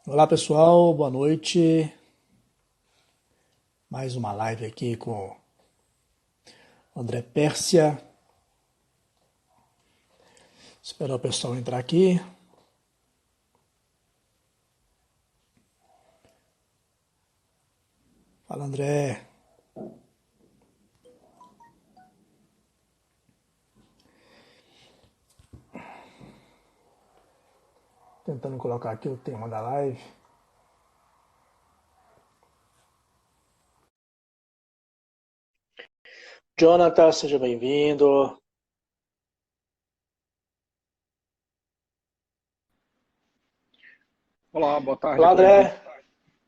Olá pessoal, boa noite. Mais uma live aqui com o André Pérsia. Esperar o pessoal entrar aqui. Fala André. Tentando colocar aqui o tema da live. Jonathan, seja bem-vindo. Olá, boa tarde, Olá Cleiton. André.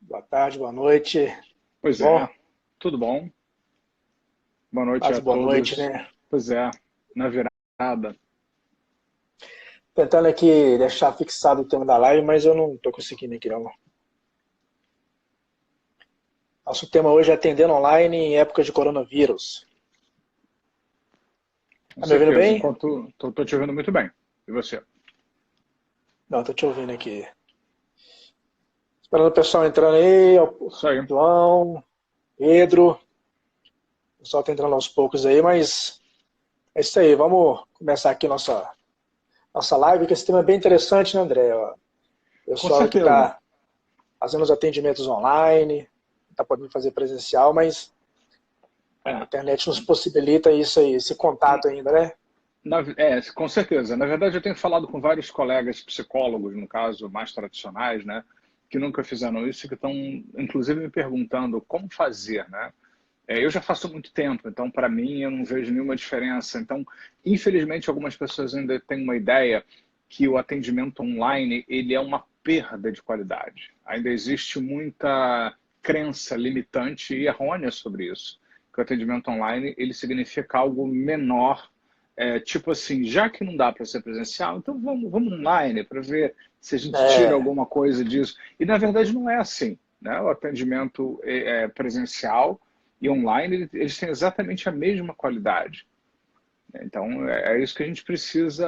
Boa tarde, boa noite. Tudo Pois é, bom? tudo bom? Boa noite Quase a boa noite, todos. né? Pois é, na virada. Tentando aqui deixar fixado o tema da live, mas eu não estou conseguindo aqui não. Nosso tema hoje é atendendo online em época de coronavírus. Com Tá me ouvindo certeza, bem? enquanto tô te ouvindo muito bem. E você? Não, estou te ouvindo aqui. Esperando o pessoal entrando aí, o Isso aí. João, Pedro, o pessoal tá entrando aos poucos aí, mas é isso aí, vamos começar aqui nossa live, que esse tema é bem interessante, né, André? Ó, o Com pessoal que certeza. está fazendo os atendimentos online, está podendo fazer presencial, mas a É, internet nos possibilita isso aí, esse contato ainda, né? com certeza. Na verdade, eu tenho falado com vários colegas psicólogos, no caso, mais tradicionais, né? Que nunca fizeram isso e que estão, inclusive, me perguntando como fazer, né? Eu já faço muito tempo, então para mim eu não vejo nenhuma diferença. Então, infelizmente, algumas pessoas ainda têm uma ideia que o atendimento online ele é uma perda de qualidade. Ainda existe muita crença limitante e errônea sobre isso, que o atendimento online ele significa algo menor. Tipo assim, já que não dá para ser presencial, então vamos online para ver se a gente tira É, alguma coisa disso. E na verdade não é assim, né? O atendimento presencial e online, eles têm exatamente a mesma qualidade. Então, é isso que a gente precisa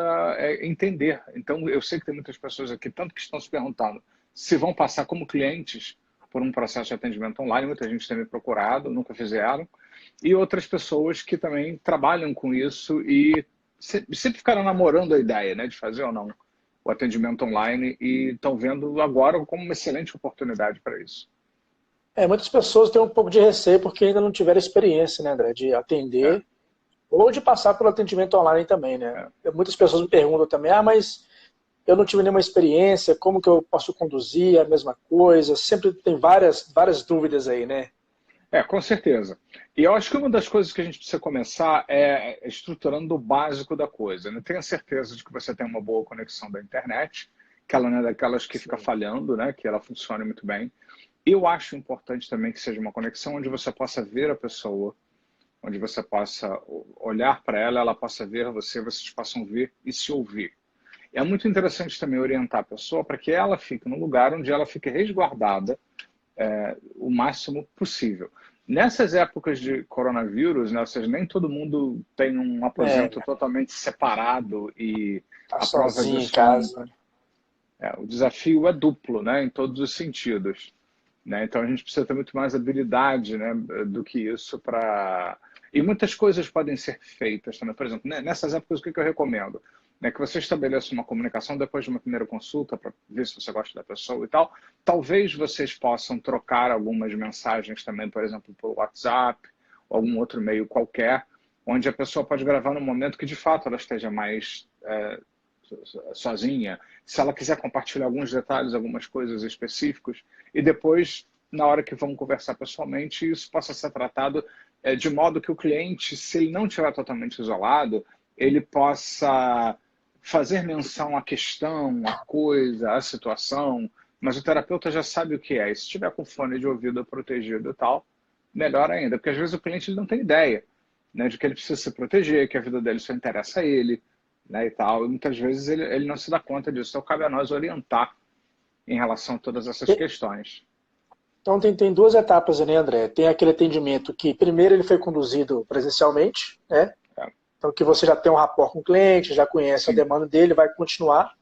entender. Então, eu sei que tem muitas pessoas aqui, tanto que estão se perguntando se vão passar como clientes por um processo de atendimento online, muita gente tem me procurado, nunca fizeram, e outras pessoas que também trabalham com isso e sempre ficaram namorando a ideia, né, de fazer ou não o atendimento online e estão vendo agora como uma excelente oportunidade para isso. muitas pessoas têm um pouco de receio porque ainda não tiveram experiência, né, André, de É, atender ou de passar pelo atendimento online também, né? é. Muitas pessoas me perguntam também, mas eu não tive nenhuma experiência, como que eu posso conduzir a mesma coisa? Sempre tem várias dúvidas aí, né? Com certeza. E eu acho que uma das coisas que a gente precisa começar é estruturando o básico da coisa. Né? Tenha certeza de que você tem uma boa conexão da internet, que ela não é daquelas que fica Sim. falhando, né? Que ela funcione muito bem. Eu acho importante também que seja uma conexão onde você possa ver a pessoa, onde você possa olhar para ela, ela possa ver você, vocês possam ver e se ouvir. É muito interessante também orientar a pessoa para que ela fique no lugar onde ela fique resguardada o máximo possível. Nessas épocas de coronavírus, né, ou seja, nem todo mundo tem um aposento É, totalmente separado e tá a prova sozinho em disso não. casa. O desafio é duplo, né, em todos os sentidos. Né? Então a gente precisa ter muito mais habilidade, né, do que isso para. E muitas coisas podem ser feitas também. Por exemplo, né, nessas épocas, o que eu recomendo? Né, que você estabeleça uma comunicação depois de uma primeira consulta para ver se você gosta da pessoa e tal. Talvez vocês possam trocar algumas mensagens também, por exemplo, por WhatsApp ou algum outro meio qualquer, onde a pessoa pode gravar no momento que de fato ela esteja mais sozinha, se ela quiser compartilhar alguns detalhes, algumas coisas específicas, e depois, na hora que vamos conversar pessoalmente, isso possa ser tratado de modo que o cliente, se ele não estiver totalmente isolado, ele possa fazer menção à questão, à coisa, à situação, mas o terapeuta já sabe o que é. E se tiver com fone de ouvido protegido e tal, melhor ainda, porque às vezes o cliente ele não tem ideia, né, de que ele precisa se proteger, que a vida dele só interessa a ele, né, e tal. E muitas vezes ele não se dá conta disso. Então cabe a nós orientar em relação a todas essas questões. Então tem duas etapas, né, André? Tem aquele atendimento que primeiro ele foi conduzido presencialmente, né? É, Então que você já tem um rapport com o cliente, já conhece a sim, demanda dele, vai continuar.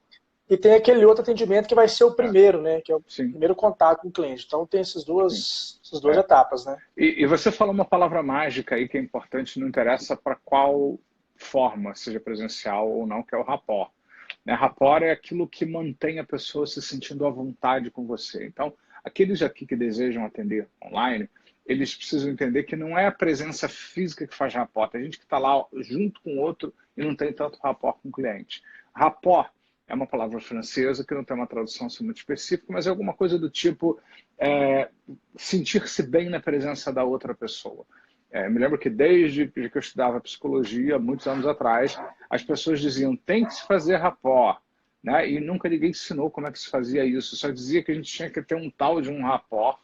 E tem aquele outro atendimento que vai ser o É, primeiro, né? Que é o sim, primeiro contato com o cliente. Então tem sim. essas duas É. etapas, né? E você falou uma palavra mágica aí que é importante, não interessa para qual forma, seja presencial ou não, que é o rapport. Né? Rapport é aquilo que mantém a pessoa se sentindo à vontade com você. Então, aqueles aqui que desejam atender online, eles precisam entender que não é a presença física que faz rapport, é a gente que está lá junto com o outro e não tem tanto rapport com o cliente. Rapport é uma palavra francesa que não tem uma tradução assim, muito específica, mas é alguma coisa do tipo é, sentir-se bem na presença da outra pessoa. Me lembro que desde que eu estudava psicologia, muitos anos atrás, as pessoas diziam tem que se fazer rapport, né? E nunca ninguém ensinou como é que se fazia isso, só dizia que a gente tinha que ter um tal de um rapport,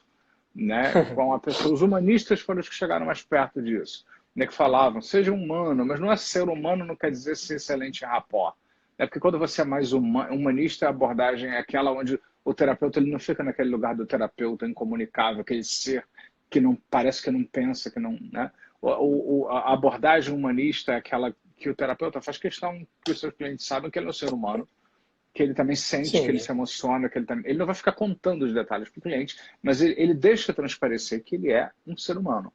né, com a pessoa. Os humanistas foram os que chegaram mais perto disso, né, que falavam, seja humano, mas não é ser humano, não quer dizer ser excelente em rapport. É porque quando você é mais humanista, a abordagem é aquela onde o terapeuta ele não fica naquele lugar do terapeuta incomunicável, aquele ser que não parece que não pensa, que não, né? A abordagem humanista é aquela que o terapeuta faz questão que os seus clientes saibam que ele é um ser humano, que ele também sente, que ele Sim. se emociona, que ele não vai ficar contando os detalhes para o cliente, mas ele deixa transparecer que ele é um ser humano.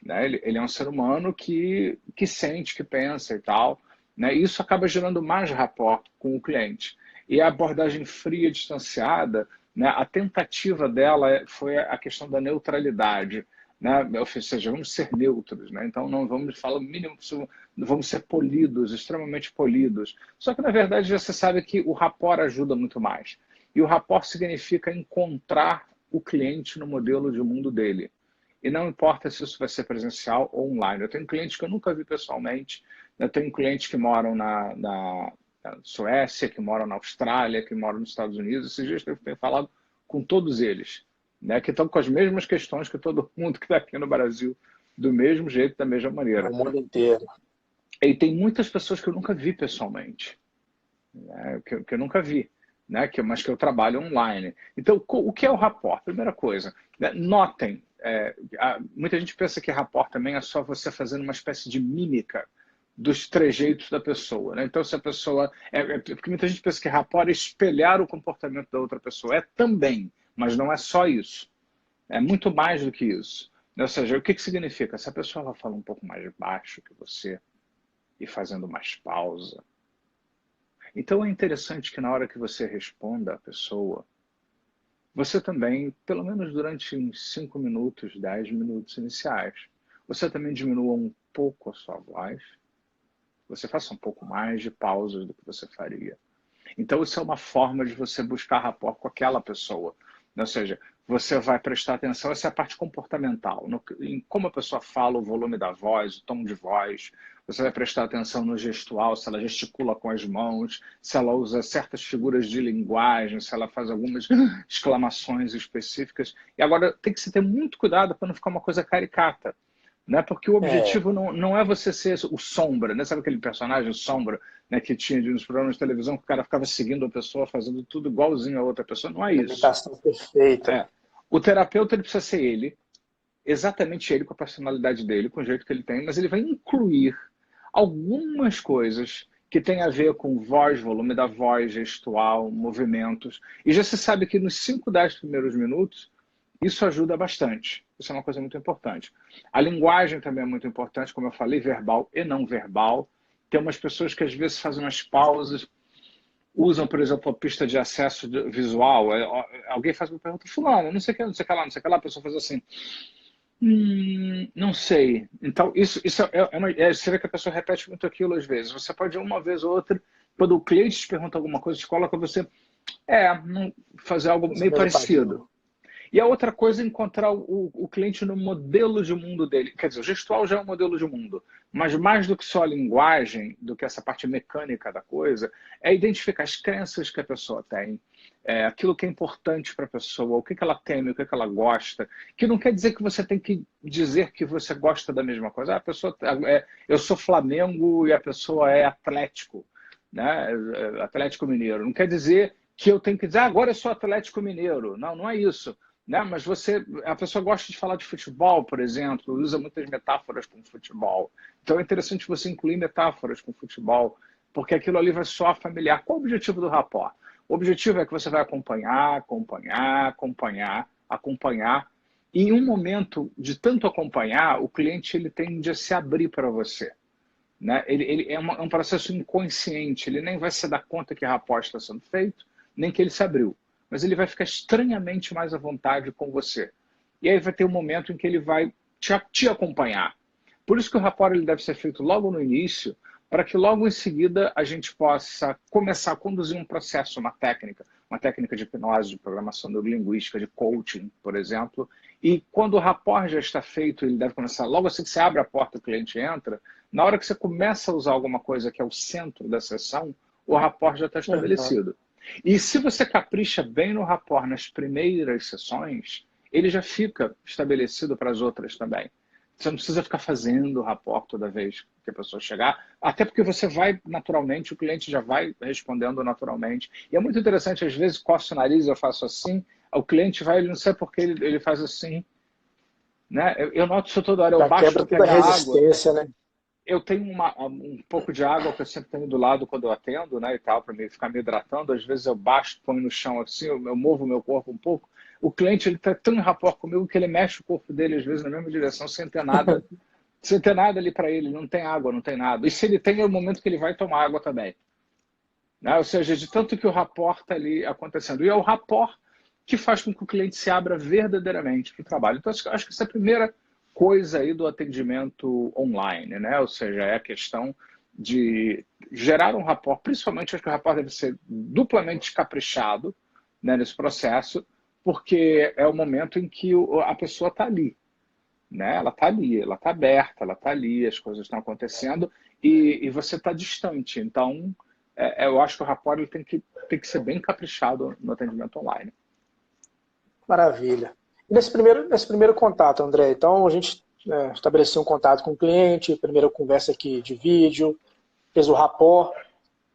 Né? Ele é um ser humano que sente, que pensa e tal. Né? E isso acaba gerando mais rapport com o cliente. E a abordagem fria, distanciada, né? A tentativa dela foi a questão da neutralidade. Né? Ou seja, vamos ser neutros. Né? Então, não vamos falar o mínimo possível, vamos ser polidos, extremamente polidos. Só que, na verdade, já se sabe que o rapport ajuda muito mais. E o rapport significa encontrar o cliente no modelo de mundo dele. E não importa se isso vai ser presencial ou online. Eu tenho clientes que eu nunca vi pessoalmente, eu tenho clientes que moram na Suécia, que moram na Austrália, que moram nos Estados Unidos. Esses dias eu tenho falado com todos eles, né, que estão com as mesmas questões que todo mundo que está aqui no Brasil, do mesmo jeito, da mesma No maneira. mundo inteiro. E tem muitas pessoas que eu nunca vi pessoalmente, né, que eu nunca vi. Né, mas que eu trabalho online. Então, o que é o rapport? Primeira coisa, né, notem, muita gente pensa que rapport também é só você fazendo uma espécie de mímica dos trejeitos da pessoa. Né? Então, se a pessoa. Porque muita gente pensa que rapport é espelhar o comportamento da outra pessoa. É também, mas não é só isso. É muito mais do que isso. Ou seja, o que significa? Se a pessoa ela fala um pouco mais baixo que você e fazendo mais pausa. Então, é interessante que na hora que você responda à pessoa, você também, pelo menos durante uns 5 minutos, 10 minutos iniciais, você também diminua um pouco a sua voz, você faça um pouco mais de pausas do que você faria. Então, isso é uma forma de você buscar rapport com aquela pessoa. Ou seja, você vai prestar atenção, essa é a parte comportamental, em como a pessoa fala, o volume da voz, o tom de voz. Você vai prestar atenção no gestual, se ela gesticula com as mãos, se ela usa certas figuras de linguagem, se ela faz algumas exclamações específicas. E agora tem que se ter muito cuidado para não ficar uma coisa caricata. Né? Porque o É, objetivo não é você ser o Sombra, né? Sabe aquele personagem, o Sombra, né, que tinha nos programas de televisão que o cara ficava seguindo a pessoa, fazendo tudo igualzinho a outra pessoa? Não é uma isso. imitação perfeita. O terapeuta ele precisa ser ele, exatamente ele, com a personalidade dele, com o jeito que ele tem, mas ele vai incluir algumas coisas que têm a ver com voz, volume da voz, gestual, movimentos. E já se sabe que nos 5, 10 primeiros minutos, isso ajuda bastante. Isso é uma coisa muito importante. A linguagem também é muito importante, como eu falei, verbal e não verbal. Tem umas pessoas que às vezes fazem umas pausas, usam, por exemplo, a pista de acesso visual. Alguém faz uma pergunta, fulano, não sei o que, não sei o que lá, não sei o que lá, a pessoa faz assim, não sei. Então, isso você vê que a pessoa repete muito aquilo às vezes. Você pode uma vez ou outra, quando o cliente te pergunta alguma coisa, te coloca você, fazer algo Esse meio mesmo padrão. parecido. E a outra coisa é encontrar o cliente no modelo de mundo dele. Quer dizer, o gestual já é um modelo de mundo, mas mais do que só a linguagem, do que essa parte mecânica da coisa, é identificar as crenças que a pessoa tem, aquilo que é importante para a pessoa, o que ela teme, o que ela gosta, que não quer dizer que você tem que dizer que você gosta da mesma coisa. A pessoa, eu sou Flamengo e a pessoa é Atlético, né? Atlético Mineiro. Não quer dizer que eu tenho que dizer, agora eu sou Atlético Mineiro. Não, não é isso. Né? Mas a pessoa gosta de falar de futebol, por exemplo, usa muitas metáforas com futebol. Então é interessante você incluir metáforas com futebol, porque aquilo ali vai soar familiar. Qual o objetivo do rapport? O objetivo é que você vai acompanhar, acompanhar, acompanhar, acompanhar. E em um momento de tanto acompanhar, o cliente ele tende a se abrir para você. Né? Ele é um processo inconsciente, ele nem vai se dar conta que a rapport está sendo feito, nem que ele se abriu. Mas ele vai ficar estranhamente mais à vontade com você. E aí vai ter um momento em que ele vai te acompanhar. Por isso que o rapport ele deve ser feito logo no início, para que logo em seguida a gente possa começar a conduzir um processo, uma técnica de hipnose, de programação neurolinguística, de coaching, por exemplo. E quando o rapport já está feito, ele deve começar, logo assim que você abre a porta, o cliente entra, na hora que você começa a usar alguma coisa que é o centro da sessão, o rapport já está estabelecido. E se você capricha bem no rapport nas primeiras sessões, ele já fica estabelecido para as outras também. Você não precisa ficar fazendo o rapport toda vez que a pessoa chegar, até porque você vai naturalmente, o cliente já vai respondendo naturalmente. E é muito interessante, às vezes coço o nariz, eu faço assim, o cliente vai, ele não sei por que ele faz assim. Né? Eu noto isso toda hora, eu Já baixo quebra para toda a pegar água. resistência, né? Eu tenho um pouco de água que eu sempre tenho do lado quando eu atendo, né, e tal, para ficar me hidratando. Às vezes eu baixo, ponho no chão assim, eu movo o meu corpo um pouco. O cliente ele está tão em rapport comigo que ele mexe o corpo dele às vezes na mesma direção sem ter nada ali para ele. Não tem água, não tem nada. E se ele tem, é o momento que ele vai tomar água também. Né? Ou seja, de tanto que o rapport está ali acontecendo. E é o rapport que faz com que o cliente se abra verdadeiramente para o trabalho. Então, acho que essa é a primeira coisa aí do atendimento online, né? Ou seja, é a questão de gerar um rapport, principalmente acho que o rapport deve ser duplamente caprichado, né, nesse processo, porque é o momento em que a pessoa está ali, né? Ela está ali, ela está aberta, ela está ali, as coisas estão acontecendo e você está distante. Então, eu acho que o rapport ele tem que ser bem caprichado no atendimento online. Maravilha. E nesse primeiro contato, André, então a gente estabeleceu um contato com o cliente, primeira conversa aqui de vídeo, fez o rapport.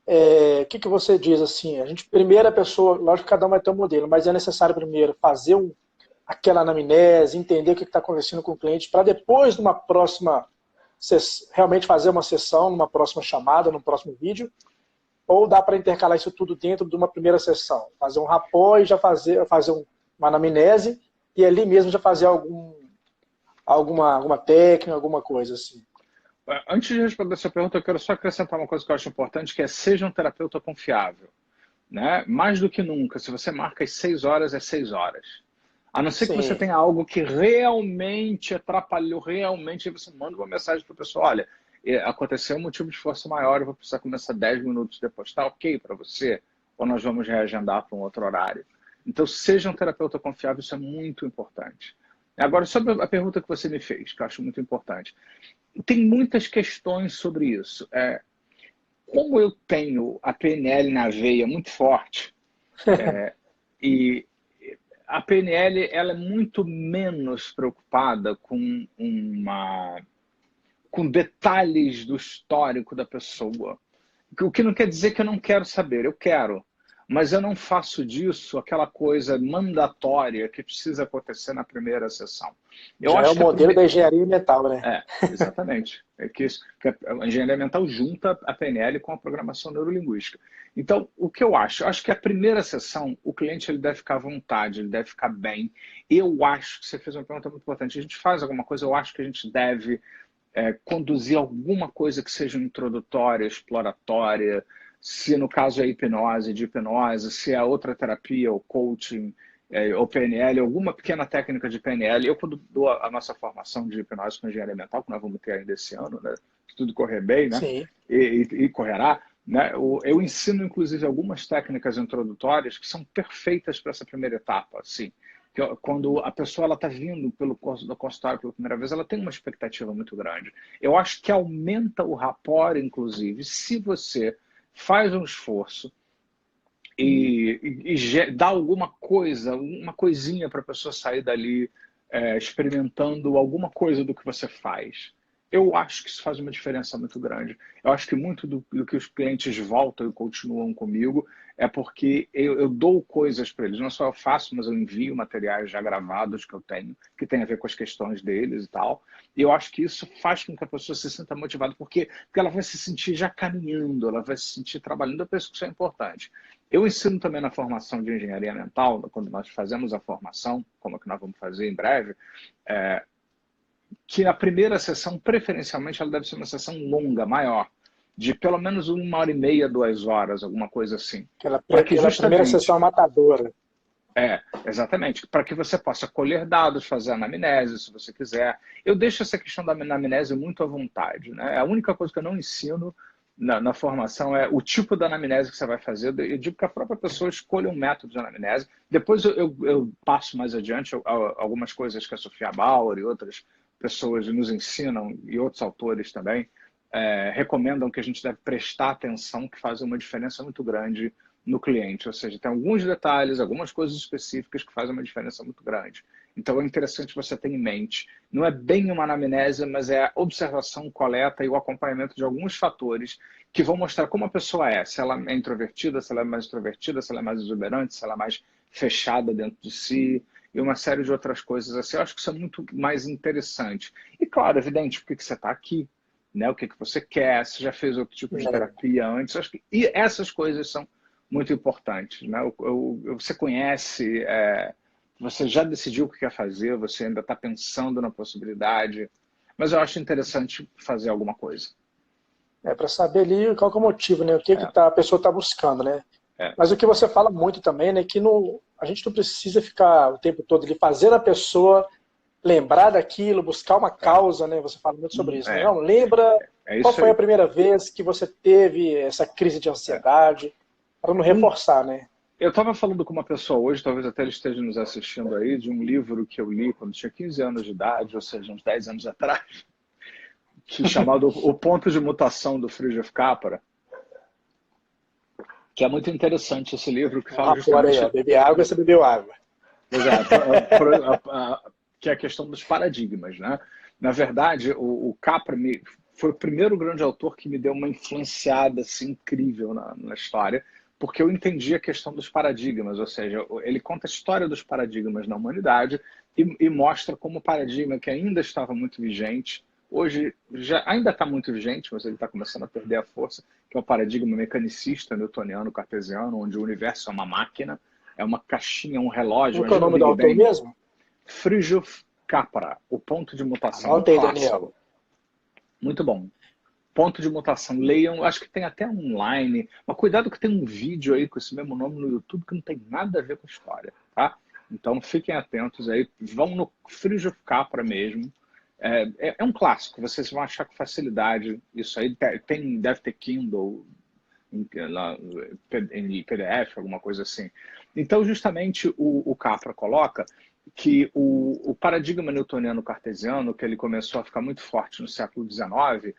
O que você diz assim? A gente, primeira pessoa, lógico que cada um vai ter um modelo, mas é necessário primeiro fazer aquela anamnese, entender o que está acontecendo com o cliente, para depois, numa próxima, realmente fazer uma sessão, numa próxima chamada, num próximo vídeo, ou dá para intercalar isso tudo dentro de uma primeira sessão? Fazer um rapport e já fazer uma anamnese e ali mesmo já fazer alguma técnica, alguma coisa assim. Antes de responder essa pergunta, eu quero só acrescentar uma coisa que eu acho importante, que é seja um terapeuta confiável. Né? Mais do que nunca, se você marca as 6 horas, é 6 horas. A não ser que você tenha algo que realmente atrapalhou, realmente, você manda uma mensagem para a pessoa, olha, aconteceu um motivo de força maior, eu vou precisar começar 10 minutos depois. Está ok para você? Ou nós vamos reagendar para um outro horário? Então, seja um terapeuta confiável, isso é muito importante. Agora, sobre a pergunta que você me fez, que eu acho muito importante. Tem muitas questões sobre isso. Como eu tenho a PNL na veia muito forte, e a PNL ela é muito menos preocupada com detalhes do histórico da pessoa. O que não quer dizer que eu não quero saber, eu quero. Mas eu não faço disso aquela coisa mandatória que precisa acontecer na primeira sessão. Já é o modelo da engenharia mental, né? Exatamente. Que a engenharia mental junta a PNL com a programação neurolinguística. Então, o que eu acho? Eu acho que a primeira sessão, o cliente ele deve ficar à vontade, ele deve ficar bem. Eu acho que você fez uma pergunta muito importante. A gente faz alguma coisa, eu acho que a gente deve conduzir alguma coisa que seja introdutória, exploratória, se no caso é hipnose, de hipnose, se é outra terapia, ou coaching, ou PNL, alguma pequena técnica de PNL. Eu, quando dou a nossa formação de hipnose com engenharia mental, que nós vamos ter ainda esse ano, né, se tudo correr bem, né, Sim. e correrá, né, eu ensino, inclusive, algumas técnicas introdutórias que são perfeitas para essa primeira etapa, assim. Quando a pessoa está vindo pelo consultório pela primeira vez, ela tem uma expectativa muito grande. Eu acho que aumenta o rapport, inclusive, se você faz um esforço e dá alguma coisa, uma coisinha para a pessoa sair dali experimentando alguma coisa do que você faz. Eu acho que isso faz uma diferença muito grande. Eu acho que muito do que os clientes voltam e continuam comigo é porque eu dou coisas para eles. Não só eu faço, mas eu envio materiais já gravados que eu tenho, que tem a ver com as questões deles e tal. E eu acho que isso faz com que a pessoa se sinta motivada, porque ela vai se sentir já caminhando, ela vai se sentir trabalhando. Eu penso que isso é importante. Eu ensino também na formação de engenharia mental, quando nós fazemos a formação, como é que nós vamos fazer em breve, que a primeira sessão, preferencialmente, ela deve ser uma sessão longa, maior, de pelo menos 1h30, 2 horas, alguma coisa assim. Para que Aquela primeira justamente... sessão matadora. Exatamente. Para que você possa colher dados, fazer anamnese, se você quiser. Eu deixo essa questão da anamnese muito à vontade, né? A única coisa que eu não ensino na formação é o tipo da anamnese que você vai fazer. Eu digo que a própria pessoa escolha um método de anamnese. Depois eu passo mais adiante algumas coisas que a Sofia Bauer e outras pessoas nos ensinam, e outros autores também, recomendam que a gente deve prestar atenção, que fazem uma diferença muito grande no cliente, ou seja, tem alguns detalhes, algumas coisas específicas que fazem uma diferença muito grande. Então é interessante você ter em mente, não é bem uma anamnese, mas é a observação, coleta e o acompanhamento de alguns fatores que vão mostrar como a pessoa é, se ela é introvertida, se ela é mais extrovertida, se ela é mais exuberante, se ela é mais fechada dentro de si, e uma série de outras coisas assim. Eu acho que isso é muito mais interessante. E claro, evidente, por que você está aqui, né? O que você quer, se já fez outro tipo de terapia antes, acho que... e essas coisas são muito importantes, né? Você conhece, você já decidiu o que quer fazer, você ainda está pensando na possibilidade, mas eu acho interessante fazer alguma coisa. Para saber ali qual que é o motivo, né? O que, a pessoa está buscando, né? Mas o que você fala muito também, né? Que a gente não precisa ficar o tempo todo ali fazendo a pessoa lembrar daquilo, buscar uma causa, né? Você fala muito sobre isso. Né? Não, lembra qual foi a primeira vez que você teve essa crise de ansiedade, para não reforçar, né? Eu estava falando com uma pessoa hoje, talvez até ele esteja nos assistindo aí, de um livro que eu li quando tinha 15 anos de idade, ou seja, uns 10 anos atrás, chamado O Ponto de Mutação, do Fritjof Capra, que é muito interessante esse livro, que fala justamente... Aí, ó, beber água, você bebeu água. Exato. Que é a questão dos paradigmas, né? Na verdade, o Capra foi o primeiro grande autor que me deu uma influenciada assim, incrível na história, porque eu entendi a questão dos paradigmas, ou seja, ele conta a história dos paradigmas na humanidade e mostra como o paradigma que ainda estava muito vigente, hoje ainda está muito vigente, mas ele está começando a perder a força, que é o paradigma mecanicista, newtoniano, cartesiano, onde o universo é uma máquina, é uma caixinha, um relógio. Qual é o nome do autor mesmo? Fritjof Capra, O Ponto de Mutação. Anotei, Daniel. Muito bom. Ponto de Mutação. Leiam, acho que tem até online. Mas cuidado que tem um vídeo aí com esse mesmo nome no YouTube que não tem nada a ver com a história, tá? Então fiquem atentos aí. Vão no Fritjof Capra mesmo. É um clássico, vocês vão achar com facilidade. Isso aí deve ter Kindle, em PDF, alguma coisa assim. Então, justamente, o Capra coloca que o paradigma newtoniano cartesiano, que ele começou a ficar muito forte no século XIX,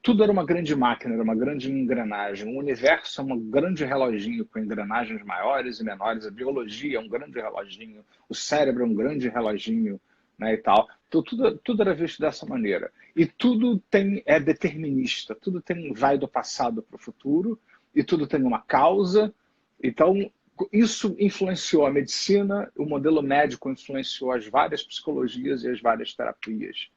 tudo era uma grande máquina, era uma grande engrenagem. O universo é um grande reloginho com engrenagens maiores e menores. A biologia é um grande reloginho. O cérebro é um grande reloginho, né, e tal. Então, tudo era visto dessa maneira. E tudo é determinista. Tudo vai do passado para o futuro e tudo tem uma causa. Então, isso influenciou a medicina, o modelo médico influenciou as várias psicologias e as várias terapias.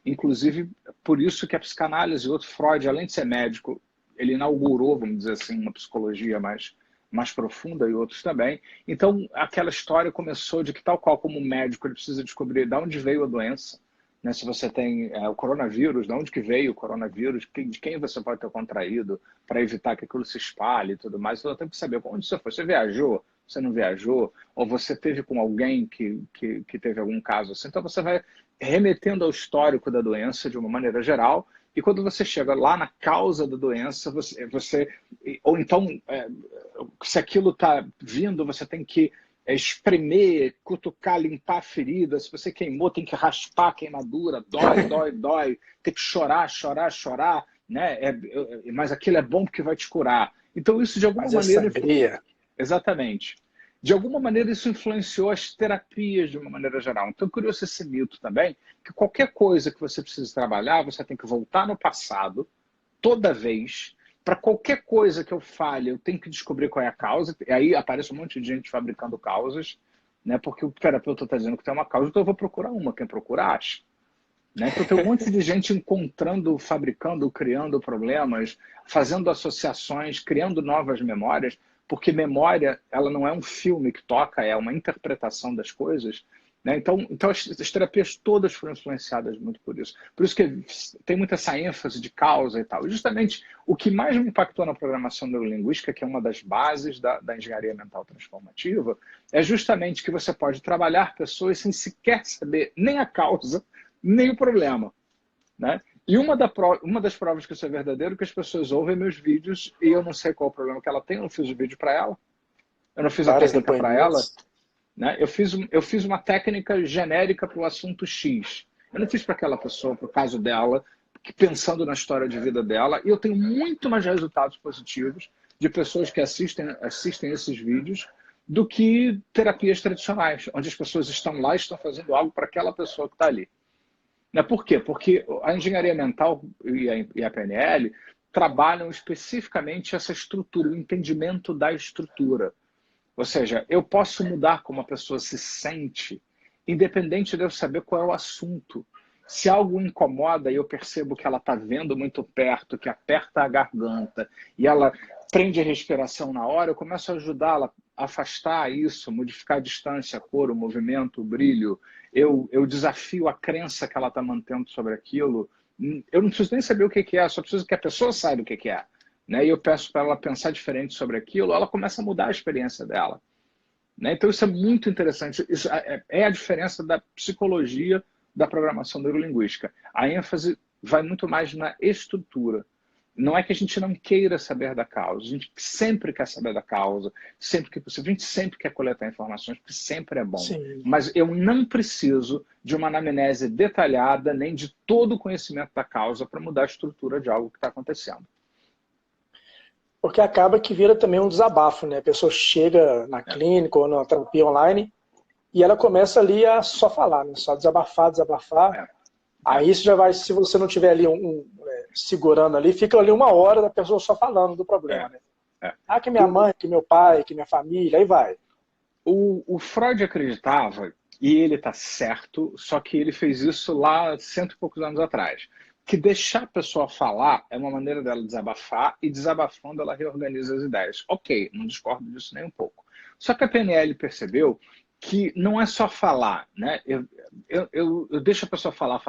Inclusive, por isso que a psicanálise e outro Freud, além de ser médico, ele inaugurou, vamos dizer assim, uma psicologia mais profunda e outros também. Então, aquela história começou de que, tal qual como médico, ele precisa descobrir de onde veio a doença, né? Se você tem o coronavírus, de onde que veio o coronavírus, de quem você pode ter contraído, para evitar que aquilo se espalhe e tudo mais. Então, eu tenho que saber onde você foi. Você viajou? Você não viajou? Ou você teve com alguém que teve algum caso assim? Então, você vai remetendo ao histórico da doença de uma maneira geral, e quando você chega lá na causa da doença, ou então, se aquilo está vindo, você tem que espremer, cutucar, limpar a ferida. Se você queimou, tem que raspar a queimadura, dói, tem que chorar, né? Mas aquilo é bom porque vai te curar. Então isso de alguma maneira... Exatamente. De alguma maneira isso influenciou as terapias de uma maneira geral. Então criou-se esse mito também, que qualquer coisa que você precise trabalhar, você tem que voltar no passado, toda vez. Para qualquer coisa que eu fale, eu tenho que descobrir qual é a causa. E aí aparece um monte de gente fabricando causas, né? Porque o terapeuta está dizendo que tem uma causa, então eu vou procurar uma. Quem procura, acha. Né? Então tem um monte de gente encontrando, fabricando, criando problemas, fazendo associações, criando novas memórias, porque memória, ela não é um filme que toca, é uma interpretação das coisas, né? Então as terapias todas foram influenciadas muito por isso. Por isso que tem muita essa ênfase de causa e tal. E justamente o que mais me impactou na programação neurolinguística, que é uma das bases da engenharia mental transformativa, é justamente que você pode trabalhar pessoas sem sequer saber nem a causa, nem o problema, né? E uma das provas que isso é verdadeiro é que as pessoas ouvem meus vídeos e eu não sei qual é o problema que ela tem, eu não fiz o vídeo para ela, eu não fiz a Vários técnica para ela, depoimentos. né? Eu fiz uma técnica genérica para o assunto X. Eu não fiz para aquela pessoa, para o caso dela, pensando na história de vida dela, e eu tenho muito mais resultados positivos de pessoas que assistem esses vídeos do que terapias tradicionais, onde as pessoas estão lá e estão fazendo algo para aquela pessoa que está ali. Né? Por quê? Porque a engenharia mental e a PNL trabalham especificamente essa estrutura, o entendimento da estrutura. Ou seja, eu posso mudar como a pessoa se sente, independente de eu saber qual é o assunto. Se algo incomoda e eu percebo que ela está vendo muito perto, que aperta a garganta, e ela prende a respiração na hora, eu começo a ajudá-la a afastar isso, modificar a distância, a cor, o movimento, o brilho. Eu desafio a crença que ela está mantendo sobre aquilo. Eu não preciso nem saber o que é, só preciso que a pessoa saiba o que é. Né? E eu peço para ela pensar diferente sobre aquilo, ela começa a mudar a experiência dela. Né? Então isso é muito interessante. Isso é a diferença da psicologia da programação neurolinguística. A ênfase vai muito mais na estrutura. Não é que a gente não queira saber da causa, a gente sempre quer saber da causa, sempre que possível, a gente sempre quer coletar informações, porque sempre é bom. Sim. Mas eu não preciso de uma anamnese detalhada, nem de todo o conhecimento da causa para mudar a estrutura de algo que está acontecendo. Porque acaba que vira também um desabafo, né? A pessoa chega na clínica ou na terapia online e ela começa ali a só falar, né? Só desabafar, desabafar. Aí isso já vai, se você não tiver ali segurando ali, fica ali 1 hora da pessoa só falando do problema, né? Ah, que minha mãe, que meu pai, que minha família, aí vai. O Freud acreditava, e ele está certo, só que ele fez isso lá 100 e poucos anos atrás, que deixar a pessoa falar é uma maneira dela desabafar, e desabafando ela reorganiza as ideias. Ok, não discordo disso nem um pouco. Só que a PNL percebeu que não é só falar, né? Eu deixo a pessoa falar.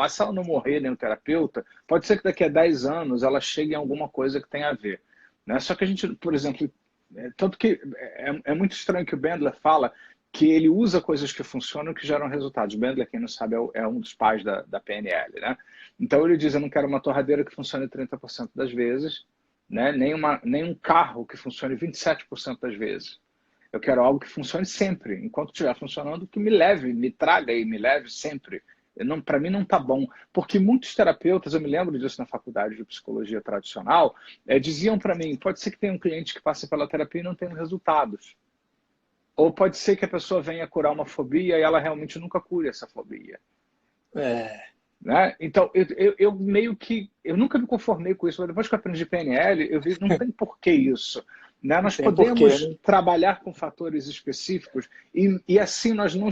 Se ela não morrer, nem o terapeuta, pode ser que daqui a 10 anos ela chegue em alguma coisa que tenha a ver. Né? Só que a gente, por exemplo, tanto que é muito estranho que o Bandler fala que ele usa coisas que funcionam que geram resultados. Bandler, quem não sabe, é um dos pais da PNL. Né? Então ele diz, eu não quero uma torradeira que funcione 30% das vezes, né? nem um carro que funcione 27% das vezes. Eu quero algo que funcione sempre. Enquanto estiver funcionando, que me leve, me traga e me leve sempre. Para mim não está bom. Porque muitos terapeutas, eu me lembro disso na faculdade de psicologia tradicional, diziam para mim, pode ser que tenha um cliente que passe pela terapia e não tenha resultados. Ou pode ser que a pessoa venha curar uma fobia e ela realmente nunca cure essa fobia. Né? Então, eu meio que... Eu nunca me conformei com isso. Mas depois que eu aprendi PNL, eu vi não tem porquê isso. Né? Nós podemos trabalhar com fatores específicos e assim nós não...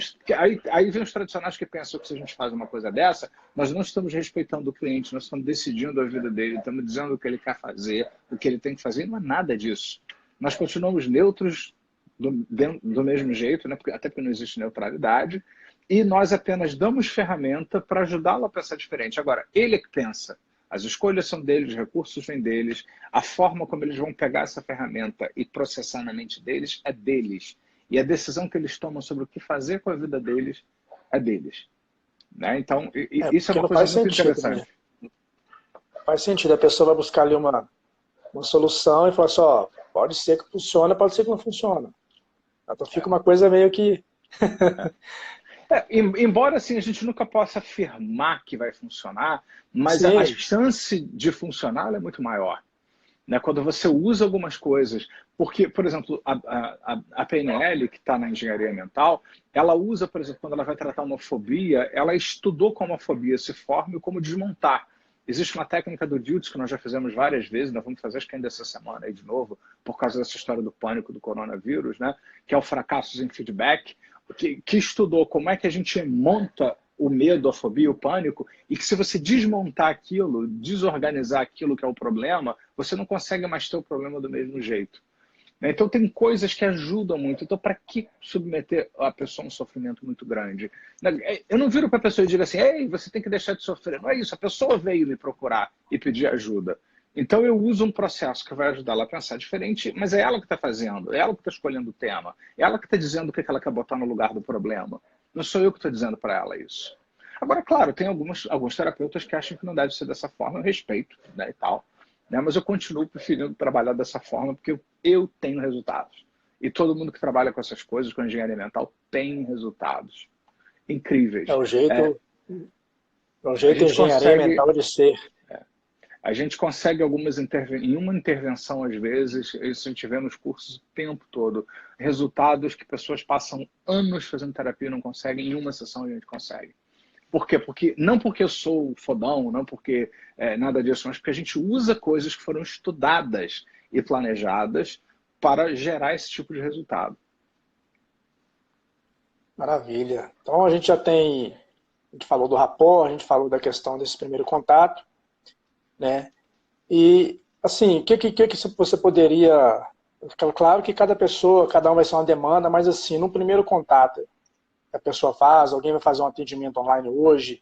Aí vem os tradicionais que pensam que se a gente faz uma coisa dessa, nós não estamos respeitando o cliente, nós estamos decidindo a vida dele, estamos dizendo o que ele quer fazer, o que ele tem que fazer, não é nada disso. Nós continuamos neutros do mesmo jeito, né? Até porque não existe neutralidade, e nós apenas damos ferramenta para ajudá-lo a pensar diferente. Agora, ele é que pensa. As escolhas são deles, os recursos vêm deles, a forma como eles vão pegar essa ferramenta e processar na mente deles é deles. E a decisão que eles tomam sobre o que fazer com a vida deles é deles. Né? Então, isso é uma coisa muito interessante. Né? Faz sentido. A pessoa vai buscar ali uma solução e fala assim, ó, pode ser que funcione, pode ser que não funcione. Então fica uma coisa meio que... Embora assim, a gente nunca possa afirmar que vai funcionar, mas Sim. a chance de funcionar é muito maior. Né? Quando você usa algumas coisas, porque, por exemplo, a PNL, que está na engenharia mental, ela usa, por exemplo, quando ela vai tratar uma fobia, ela estudou como a fobia se forma e como desmontar. Existe uma técnica do Diltz que nós já fizemos várias vezes, nós vamos fazer acho que ainda essa semana aí de novo, por causa dessa história do pânico do coronavírus, né? Que é o fracassos em feedback, que estudou como é que a gente monta o medo, a fobia, o pânico, e que se você desmontar aquilo, desorganizar aquilo que é o problema, você não consegue mais ter o problema do mesmo jeito. né? Então, tem coisas que ajudam muito. Então, para que submeter a pessoa a um sofrimento muito grande? Eu não viro para a pessoa e digo assim, ei, você tem que deixar de sofrer. Não é isso, a pessoa veio me procurar e pedir ajuda. Então, eu uso um processo que vai ajudar ela a pensar diferente, mas é ela que está fazendo, é ela que está escolhendo o tema, é ela que está dizendo o que ela quer botar no lugar do problema. Não sou eu que estou dizendo para ela isso. Agora, claro, tem alguns terapeutas que acham que não deve ser dessa forma, eu respeito, né, e tal, né, mas eu continuo preferindo trabalhar dessa forma porque eu tenho resultados. E todo mundo que trabalha com essas coisas, com engenharia mental, tem resultados É incríveis. o É, jeito, é o a jeito gente engenharia consegue mental de ser. A gente consegue em uma intervenção, às vezes, isso a gente vê nos cursos o tempo todo, resultados que pessoas passam anos fazendo terapia e não conseguem, em uma sessão a gente consegue. Por quê? Não porque eu sou fodão, não porque nada disso, mas porque a gente usa coisas que foram estudadas e planejadas para gerar esse tipo de resultado. Maravilha. Então a gente já tem, a gente falou do rapport, a gente falou da questão desse primeiro contato, né? E assim, o que você poderia, claro que cada pessoa, cada um vai ser uma demanda, mas assim, no primeiro contato que a pessoa faz, alguém vai fazer um atendimento online hoje,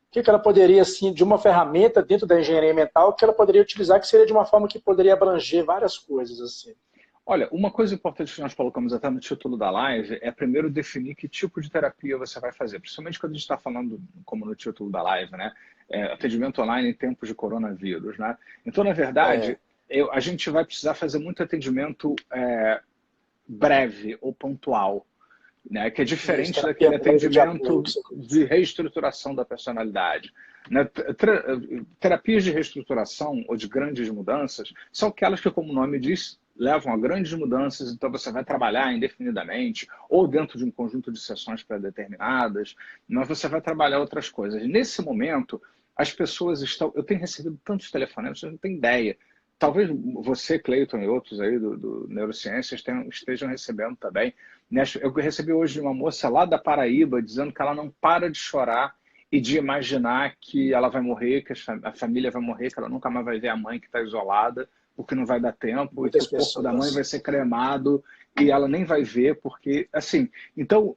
o que ela poderia, assim, de uma ferramenta dentro da engenharia mental, que ela poderia utilizar, que seria de uma forma que poderia abranger várias coisas, assim. Olha, uma coisa importante que nós colocamos até no título da live é primeiro definir que tipo de terapia você vai fazer, principalmente quando a gente está falando, como no título da live, né? Atendimento online em tempos de coronavírus, né? Então, na verdade, É, a gente vai precisar fazer muito atendimento breve ou pontual, né? Que é isso, diferente terapia daquele breve de apoio que atendimento você de disse. reestruturação da personalidade. Né? Terapias de reestruturação ou de grandes mudanças são aquelas que, como o nome diz, levam a grandes mudanças, então você vai trabalhar indefinidamente ou dentro de um conjunto de sessões pré-determinadas, mas você vai trabalhar outras coisas. Nesse momento, as pessoas estão... Eu tenho recebido tantos telefonemas, você não tem ideia. Talvez você, Cleiton, e outros aí do Neurociências estejam recebendo também. Eu recebi hoje uma moça lá da Paraíba dizendo que ela não para de chorar e de imaginar que ela vai morrer, que a família vai morrer, que ela nunca mais vai ver a mãe que está isolada, porque não vai dar tempo, e que Muitas o corpo da mãe pessoas. vai ser cremado e ela nem vai ver, porque, assim, então,